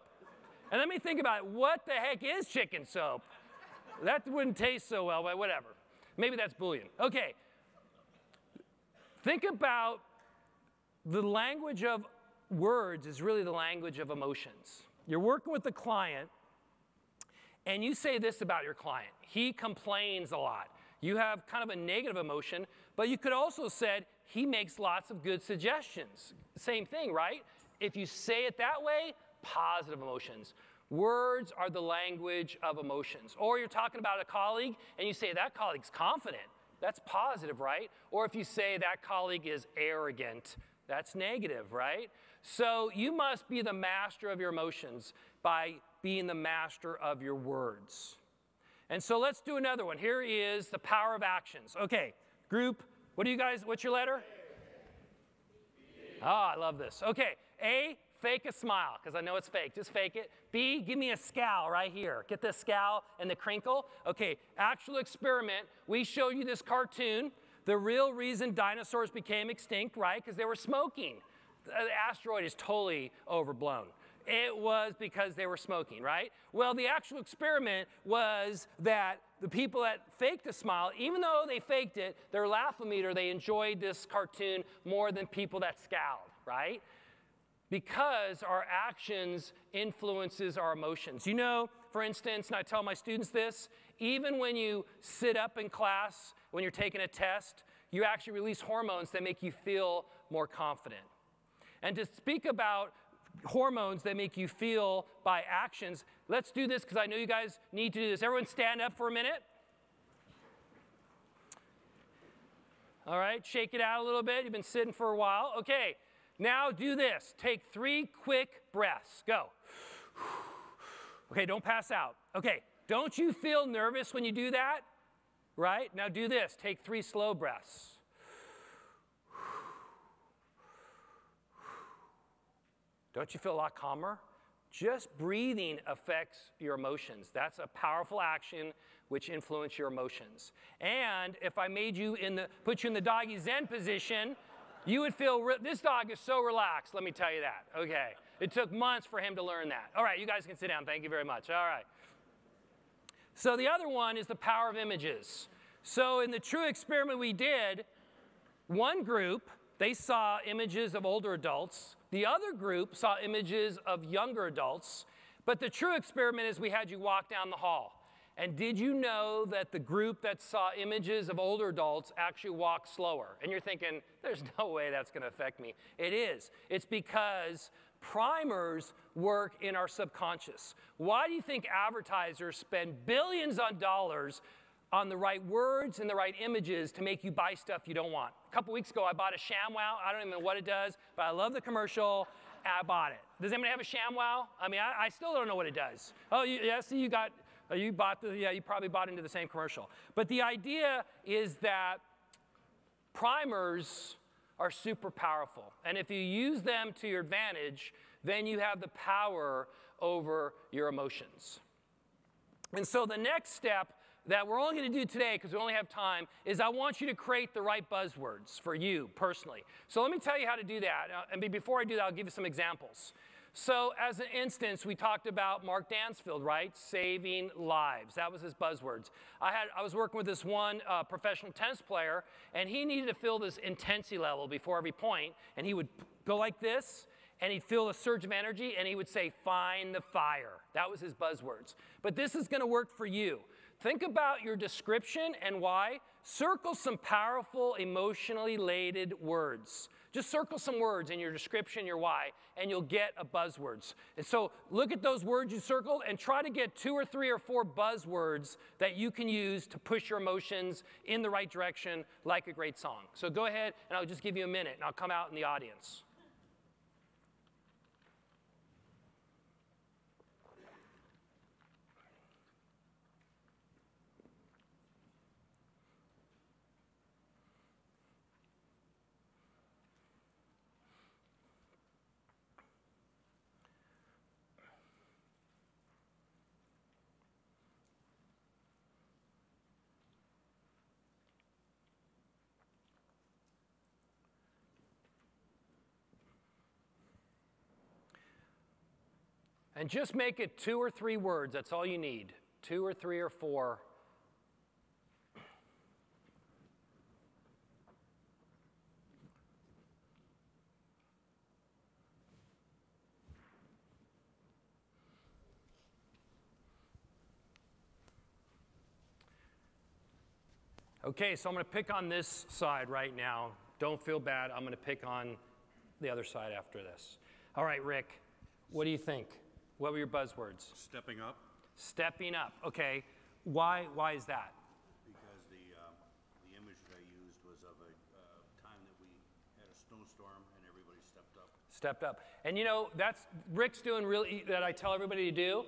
And let me think about it. What the heck is chicken soap? That wouldn't taste so well, but whatever. Maybe that's bouillon. Okay. Think about the language of words is really the language of emotions. You're working with the client, and you say this about your client. He complains a lot. You have kind of a negative emotion, but you could also said, he makes lots of good suggestions. Same thing, right? If you say it that way, positive emotions. Words are the language of emotions. Or you're talking about a colleague, and you say, that colleague's confident. That's positive, right? Or if you say that colleague is arrogant, that's negative, right? So you must be the master of your emotions by being the master of your words. And so let's do another one. Here is the power of actions. Okay, group, what do you guys, what's your letter? Oh, I love this. Okay, A, fake a smile, because I know it's fake. Just fake it. B, give me a scowl right here. Get the scowl and the crinkle. Okay, actual experiment. We showed you this cartoon. The real reason dinosaurs became extinct, right, because they were smoking. The asteroid is totally overblown. It was because they were smoking, right? Well, the actual experiment was that the people that faked a smile, even though they faked it, their laugh-o-meter, they enjoyed this cartoon more than people that scowled, right? Because our actions influences our emotions. You know, for instance, and I tell my students this, even when you sit up in class, when you're taking a test, you actually release hormones that make you feel more confident. And to speak about hormones that make you feel by actions, let's do this because I know you guys need to do this. Everyone stand up for a minute. All right, shake it out a little bit. You've been sitting for a while. Okay, now do this. Take 3 quick breaths. Go. Okay, don't pass out. Okay, don't you feel nervous when you do that? Right? Now do this. Take 3 slow breaths. Don't you feel a lot calmer? Just breathing affects your emotions. That's a powerful action which influences your emotions. And if I made you put you in the doggy Zen position, you would feel, this dog is so relaxed, let me tell you that. Okay. It took months for him to learn that. All right, you guys can sit down. Thank you very much. All right. So the other one is the power of images. So in the true experiment we did, one group, they saw images of older adults. The other group saw images of younger adults. But the true experiment is we had you walk down the hall. And did you know that the group that saw images of older adults actually walked slower? And you're thinking, there's no way that's going to affect me. It is. It's because primers work in our subconscious. Why do you think advertisers spend billions of dollars on the right words and the right images to make you buy stuff you don't want? A couple weeks ago, I bought a ShamWow. I don't even know what it does, but I love the commercial. I bought it. Does anybody have a ShamWow? I mean, I still don't know what it does. Oh, yeah, see, you probably bought into the same commercial. But the idea is that primers are super powerful. And if you use them to your advantage, then you have the power over your emotions. And so the next step that we're only going to do today, because we only have time, is I want you to create the right buzzwords for you personally. So let me tell you how to do that. And before I do that, I'll give you some examples. So as an instance, we talked about Mark Dansfield, right? Saving lives. That was his buzzwords. I was working with this one professional tennis player, and he needed to feel this intensity level before every point, and he would go like this, and he'd feel a surge of energy, and he would say, "Find the fire." That was his buzzwords. But this is going to work for you. Think about your description and why. Circle some powerful, emotionally laden words. Just circle some words in your description, your why, and you'll get a buzzwords. And so look at those words you circled and try to get 2 or 3 or 4 buzzwords that you can use to push your emotions in the right direction like a great song. So go ahead, and I'll just give you a minute, and I'll come out in the audience. And just make it 2 or 3 words. That's all you need. 2 or 3 or 4. Okay, so I'm going to pick on this side right now. Don't feel bad. I'm going to pick on the other side after this. All right, Rick, what do you think? What were your buzzwords? Stepping up. Stepping up. Okay. Why is that? Because the image that I used was of a time that we had a snowstorm and everybody stepped up. Stepped up. And you know, that's Rick's doing really that I tell everybody to do.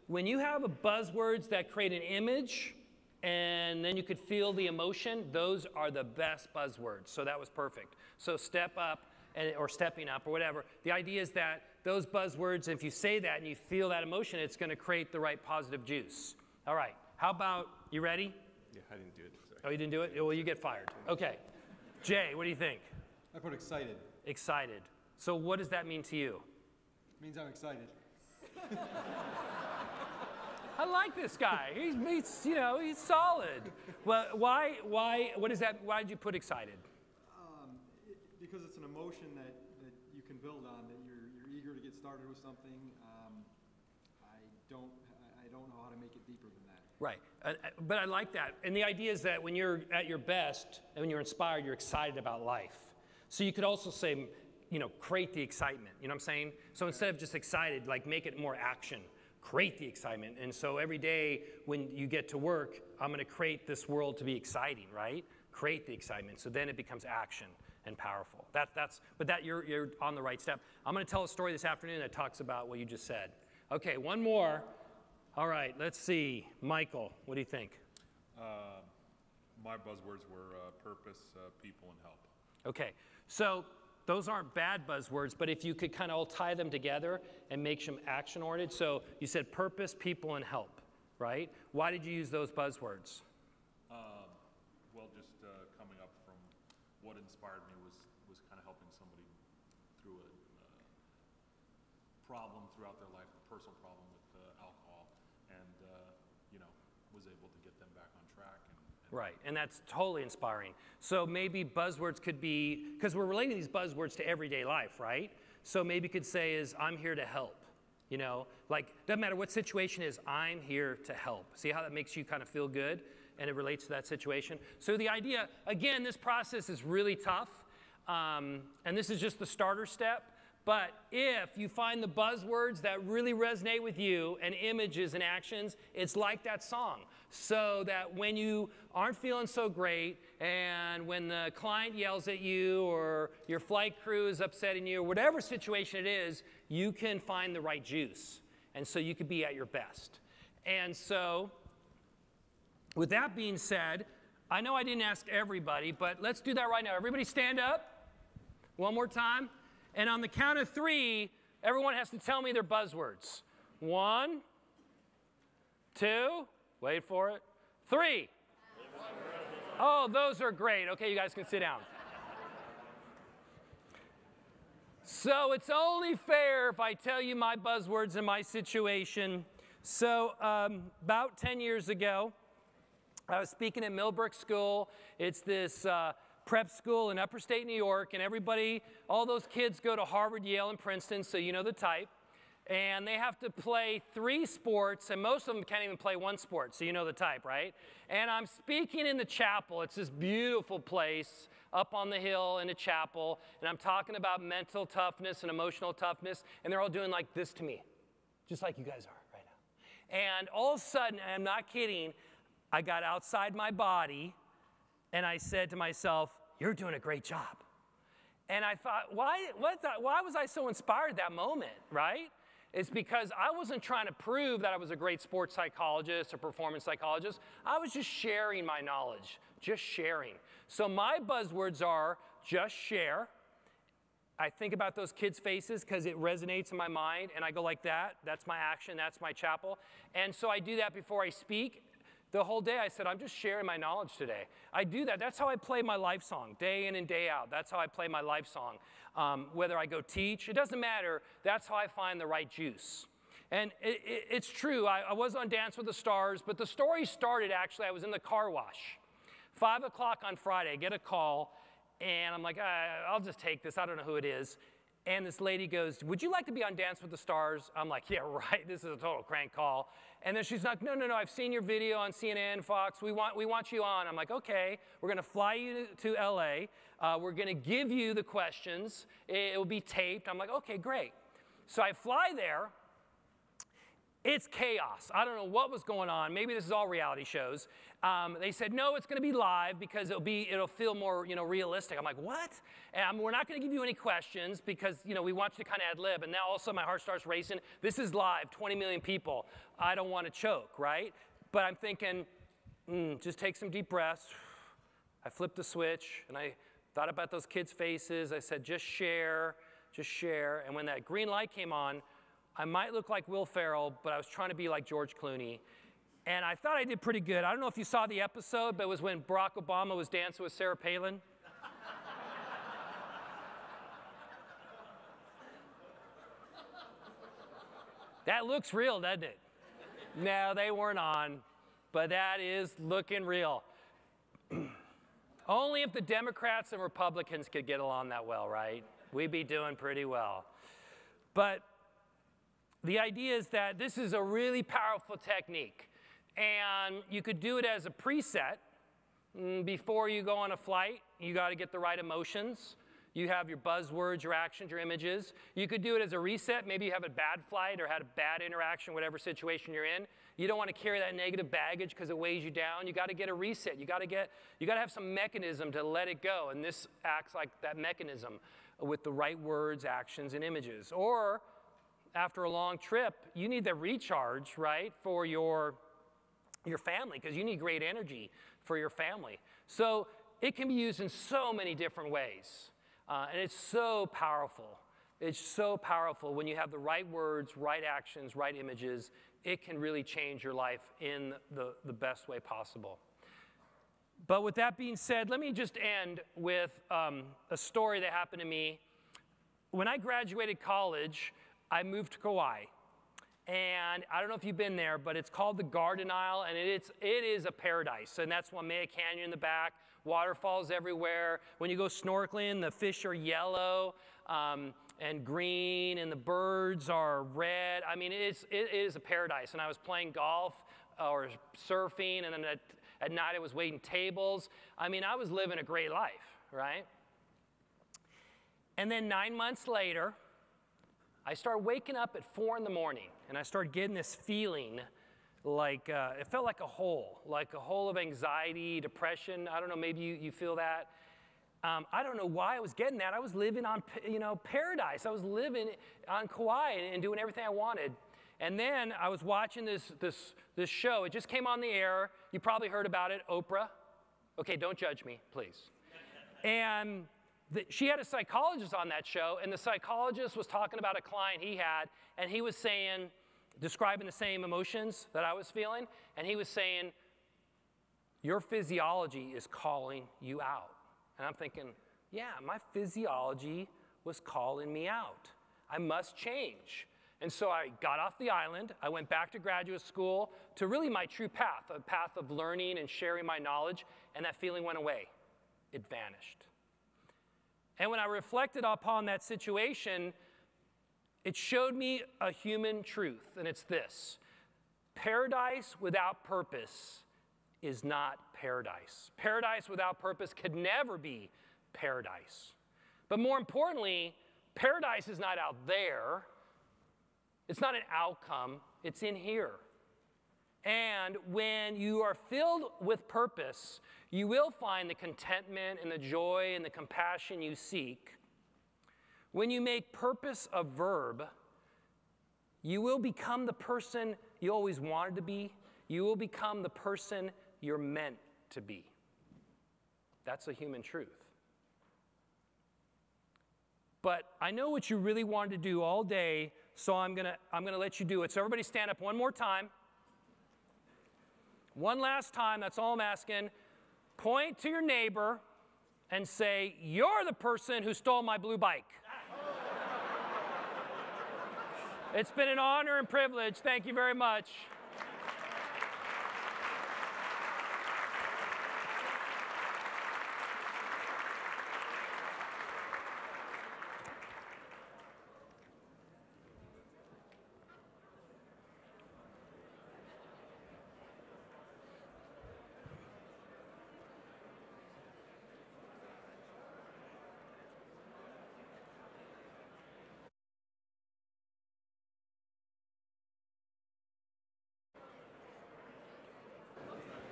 When you have a buzzwords that create an image and then you could feel the emotion, those are the best buzzwords. So that was perfect. So step up or stepping up or whatever. The idea is that those buzzwords, if you say that and you feel that emotion, it's going to create the right positive juice. All right. How about, you ready? Yeah, I didn't do it. Sorry. Oh, you didn't do it? Well, you get fired. Okay. Jay, what do you think? I put excited. Excited. So what does that mean to you? It means I'm excited. I like this guy. He's solid. Well, what is that? Why did you put excited? Because it's an emotion that you can build on, that you're eager to get started with something. I I don't know how to make it deeper than that. Right, but I like that. And the idea is that when you're at your best and when you're inspired, you're excited about life. So you could also say, you know, create the excitement, you know what I'm saying? So instead of just excited, like make it more action, create the excitement. And so every day when you get to work, I'm gonna create this world to be exciting, right? Create the excitement, so then it becomes action and powerful. But you're on the right step. I'm gonna tell a story this afternoon that talks about what you just said. Okay, one more. All right, let's see. Michael, what do you think? My buzzwords were purpose, people, and help. Okay, so those aren't bad buzzwords, but if you could kind of all tie them together and make them action-oriented. So you said purpose, people, and help, right? Why did you use those buzzwords? Well, just coming up from what inspired me was kind of helping somebody through a problem throughout their life, a personal problem with alcohol, and you know, was able to get them back on track. Right, and that's totally inspiring. So maybe buzzwords could be, because we're relating these buzzwords to everyday life, right? So maybe you could say is, I'm here to help. You know, like, doesn't matter what situation is, I'm here to help. See how that makes you kind of feel good and it relates to that situation? So the idea, again, this process is really tough, and this is just the starter step. But if you find the buzzwords that really resonate with you and images and actions, it's like that song. So that when you aren't feeling so great and when the client yells at you or your flight crew is upsetting you or whatever situation it is, you can find the right juice. And so you could be at your best. And so with that being said, I know I didn't ask everybody, but let's do that right now. Everybody stand up one more time. And on the count of 3, everyone has to tell me their buzzwords. 1, 2, wait for it, 3. Oh, those are great. Okay, you guys can sit down. So it's only fair if I tell you my buzzwords and my situation. So about 10 years ago, I was speaking at Millbrook School. It's this prep school in upper state New York, and everybody, all those kids go to Harvard, Yale, and Princeton, so you know the type. And they have to play 3 sports, and most of them can't even play 1 sport, so you know the type, right? And I'm speaking in the chapel. It's this beautiful place up on the hill in a chapel, and I'm talking about mental toughness and emotional toughness, and they're all doing like this to me, just like you guys are right now. And all of a sudden, and I'm not kidding, I got outside my body, and I said to myself, you're doing a great job. And I thought, why was I so inspired at that moment, right? It's because I wasn't trying to prove that I was a great sports psychologist or performance psychologist. I was just sharing my knowledge, just sharing. So my buzzwords are just share. I think about those kids' faces because it resonates in my mind, and I go like that. That's my action, that's my chapel. And so I do that before I speak. The whole day I said, I'm just sharing my knowledge today. I do that. That's how I play my life song, day in and day out. That's how I play my life song. Whether I go teach, it doesn't matter. That's how I find the right juice. And it's true. I was on Dance with the Stars, but the story started actually, I was in the car wash. 5 o'clock on Friday, I get a call, and I'm like, I'll just take this. I don't know who it is. And this lady goes, would you like to be on Dance with the Stars? I'm like, yeah, right. This is a total crank call. And then she's like, no, I've seen your video on CNN, Fox. We want you on. I'm like, okay, we're going to fly you to LA. We're going to give you the questions. It will be taped. I'm like, okay, great. So I fly there. It's chaos. I don't know what was going on. Maybe this is all reality shows. They said, no, it's going to be live because it'll feel more, realistic. I'm like, what? And we're not going to give you any questions because, we want you to kind of ad lib. And now also my heart starts racing. This is live, 20 million people. I don't want to choke, right? But I'm thinking, just take some deep breaths. I flipped the switch and I thought about those kids' faces. I said, just share, just share. And when that green light came on, I might look like Will Ferrell, but I was trying to be like George Clooney. And I thought I did pretty good. I don't know if you saw the episode, but it was when Barack Obama was dancing with Sarah Palin. That looks real, doesn't it? No, they weren't on, but that is looking real. Only if the Democrats and Republicans could get along that well, right? We'd be doing pretty well. But the idea is that this is a really powerful technique. And you could do it as a preset. Before you go on a flight, you got to get the right emotions. You have your buzzwords, your actions, your images. You could do it as a reset. Maybe you have a bad flight or had a bad interaction, whatever situation you're in. You don't want to carry that negative baggage because it weighs you down. You got to get a reset. You got to have some mechanism to let it go. And this acts like that mechanism with the right words, actions, and images. Or after a long trip, you need the recharge, right, for your family, because you need great energy for your family. So it can be used in so many different ways. And it's so powerful. It's so powerful when you have the right words, right actions, right images. It can really change your life in the best way possible. But with that being said, let me just end with a story that happened to me. When I graduated college, I moved to Kauai. And I don't know if you've been there, but it's called the Garden Isle, and it is a paradise. And that's Waimea Canyon in the back, waterfalls everywhere. When you go snorkeling, the fish are yellow and green, and the birds are red. I mean, it is a paradise. And I was playing golf or surfing, and then at night I was waiting tables. I mean, I was living a great life, right? And then 9 months later, I started waking up at 4 in the morning, and I started getting this feeling like, it felt like a hole of anxiety, depression. I don't know, maybe you feel that. I don't know why I was getting that. I was living on, paradise. I was living on Kauai and doing everything I wanted. And then I was watching this show. It just came on the air. You probably heard about it, Oprah. Okay, don't judge me, please. And she had a psychologist on that show, and the psychologist was talking about a client he had, and he was saying, describing the same emotions that I was feeling, and he was saying, your physiology is calling you out. And I'm thinking, yeah, my physiology was calling me out. I must change. And so I got off the island. I went back to graduate school to really my true path, a path of learning and sharing my knowledge, and that feeling went away. It vanished. And when I reflected upon that situation, it showed me a human truth, and it's this: paradise without purpose is not paradise. Paradise without purpose could never be paradise. But more importantly, paradise is not out there. It's not an outcome. It's in here. And when you are filled with purpose, you will find the contentment and the joy and the compassion you seek. When you make purpose a verb, you will become the person you always wanted to be. You will become the person you're meant to be. That's a human truth. But I know what you really wanted to do all day, so I'm gonna let you do it. So everybody stand up one more time. One last time, that's all I'm asking. Point to your neighbor and say, you're the person who stole my blue bike. It's been an honor and privilege. Thank you very much.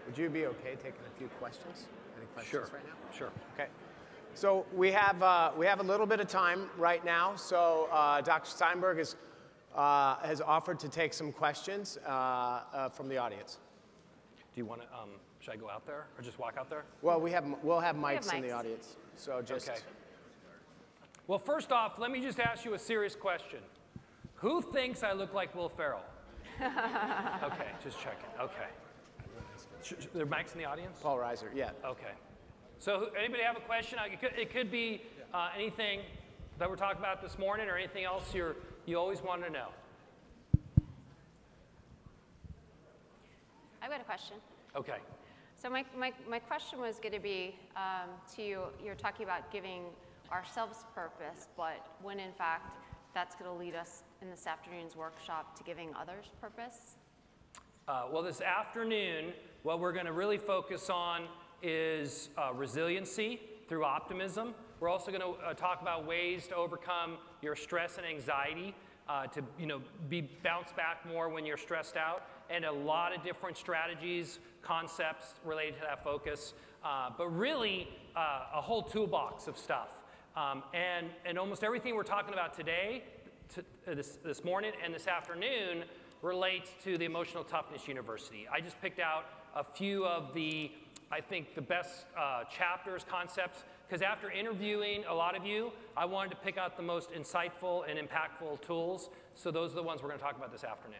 Would you be okay taking a few questions? Any questions right now? Sure. Okay. So we have a little bit of time right now. So Dr. Steinberg has offered to take some questions from the audience. Do you want to? Should I go out there or just walk out there? Well, we'll have mics in the audience. So just. Okay. Well, first off, let me just ask you a serious question. Who thinks I look like Will Ferrell? Okay, just checking. Okay. There are mics in the audience? Paul Reiser, yeah. Okay. So anybody have a question? It could be anything that we're talking about this morning or anything else you always want to know. I've got a question. Okay. So my question was going to be to you, you're talking about giving ourselves purpose, but when in fact that's going to lead us in this afternoon's workshop to giving others purpose? Well, this afternoon, what we're going to really focus on is resiliency through optimism. We're also going to talk about ways to overcome your stress and anxiety, to be bounce back more when you're stressed out, and a lot of different strategies, concepts related to that focus, but really a whole toolbox of stuff. And almost everything we're talking about today, this morning and this afternoon, relates to the Emotional Toughness University. I just picked out a few of the, I think, the best chapters, concepts, because after interviewing a lot of you, I wanted to pick out the most insightful and impactful tools. So those are the ones we're going to talk about this afternoon.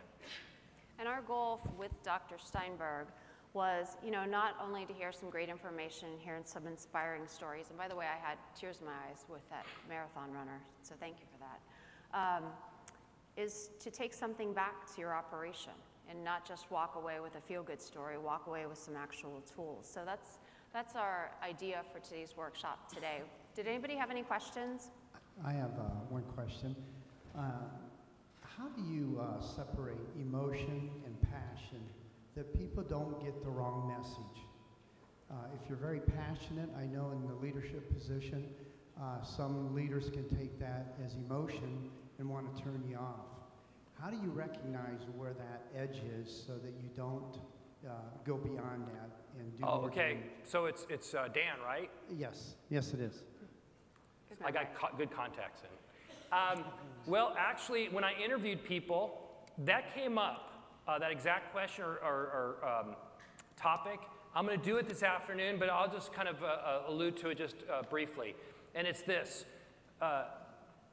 And our goal with Dr. Steinberg was, not only to hear some great information and hear some inspiring stories, and by the way, I had tears in my eyes with that marathon runner, so thank you for that, is to take something back to your operation and not just walk away with a feel-good story, walk away with some actual tools. So that's our idea for today's workshop today. Did anybody have any questions? I have one question. How do you separate emotion and passion that people don't get the wrong message? If you're very passionate, I know in the leadership position, some leaders can take that as emotion and want to turn you off. How do you recognize where that edge is so that you don't go beyond that and do more okay. than- So it's Dan, right? Yes. Yes, it is. I got good contacts in. Well, actually, when I interviewed people, that came up, that exact question or topic. I'm going to do it this afternoon, but I'll just kind of allude to it just briefly. And it's this.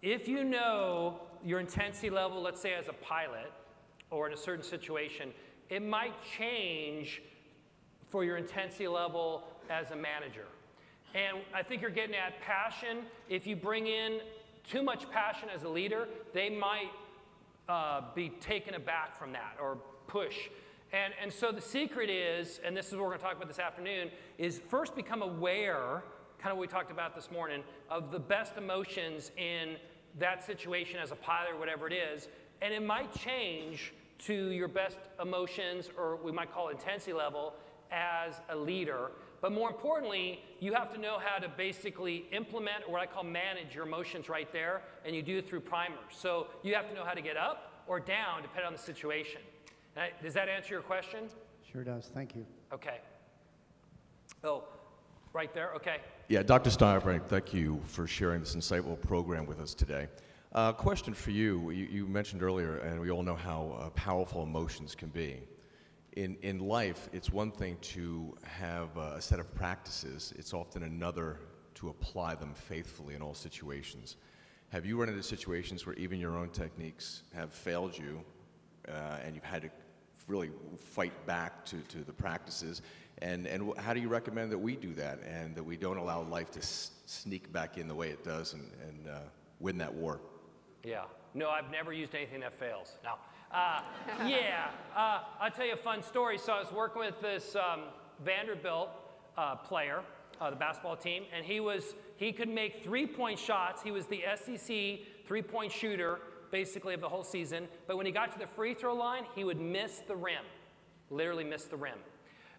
If you know your intensity level, let's say as a pilot or in a certain situation, it might change for your intensity level as a manager. And I think you're getting at passion. If you bring in too much passion as a leader, they might be taken aback from that or push. And so the secret is, and this is what we're going to talk about this afternoon, is first become aware, kind of what we talked about this morning, of the best emotions in that situation as a pilot or whatever it is. And it might change to your best emotions, or we might call it intensity level, as a leader. But more importantly, you have to know how to basically implement, or what I call manage, your emotions right there, and you do it through primers. So you have to know how to get up or down depending on the situation. Does that answer your question? Sure does. Thank you. Okay. Oh, right there. Okay. Yeah, Dr. Steinberg, thank you for sharing this insightful program with us today. Question for you. You mentioned earlier, and we all know how powerful emotions can be. In life, it's one thing to have a set of practices. It's often another to apply them faithfully in all situations. Have you run into situations where even your own techniques have failed you, and you've had to really fight back to the practices? And how do you recommend that we do that, and that we don't allow life to sneak back in the way it does and win that war? Yeah. No, I've never used anything that fails. No. I'll tell you a fun story. So I was working with this Vanderbilt player, the basketball team, and he could make three-point shots. He was the SEC three-point shooter, basically, of the whole season. But when he got to the free throw line, he would miss the rim, literally miss the rim.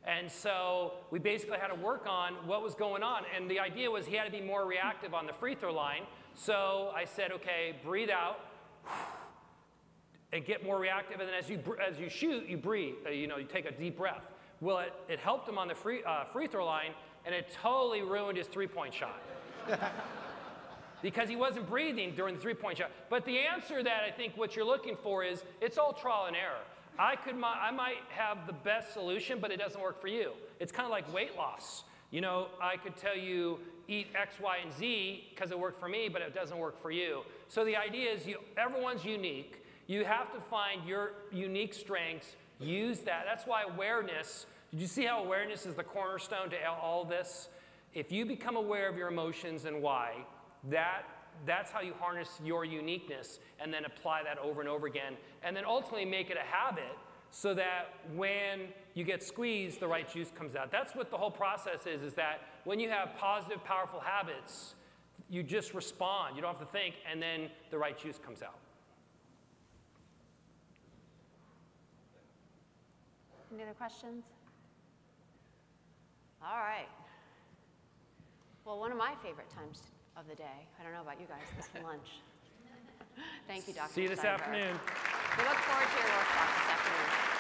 And so we basically had to work on what was going on. And the idea was he had to be more reactive on the free throw line. So I said, okay, breathe out and get more reactive. And then as you shoot, you breathe. You take a deep breath. Well, it helped him on the free throw line, and it totally ruined his three-point shot. Because he wasn't breathing during the three-point shot. But the answer that I think what you're looking for is, it's all trial and error. I might have the best solution, but it doesn't work for you. It's kind of like weight loss. I could tell you eat X, Y, and Z because it worked for me, but it doesn't work for you. So the idea is everyone's unique. You have to find your unique strengths, use that. That's why awareness, did you see how awareness is the cornerstone to all this? If you become aware of your emotions and why, that's how you harness your uniqueness and then apply that over and over again. And then ultimately make it a habit so that when you get squeezed, the right juice comes out. That's what the whole process is that when you have positive, powerful habits, You just respond. You don't have to think, and then the right juice comes out. Any other questions? All right. Well, one of my favorite times of the day, I don't know about you guys, is lunch. Thank you, Dr. See you this Steinberg. afternoon. We look forward to your workshop this afternoon.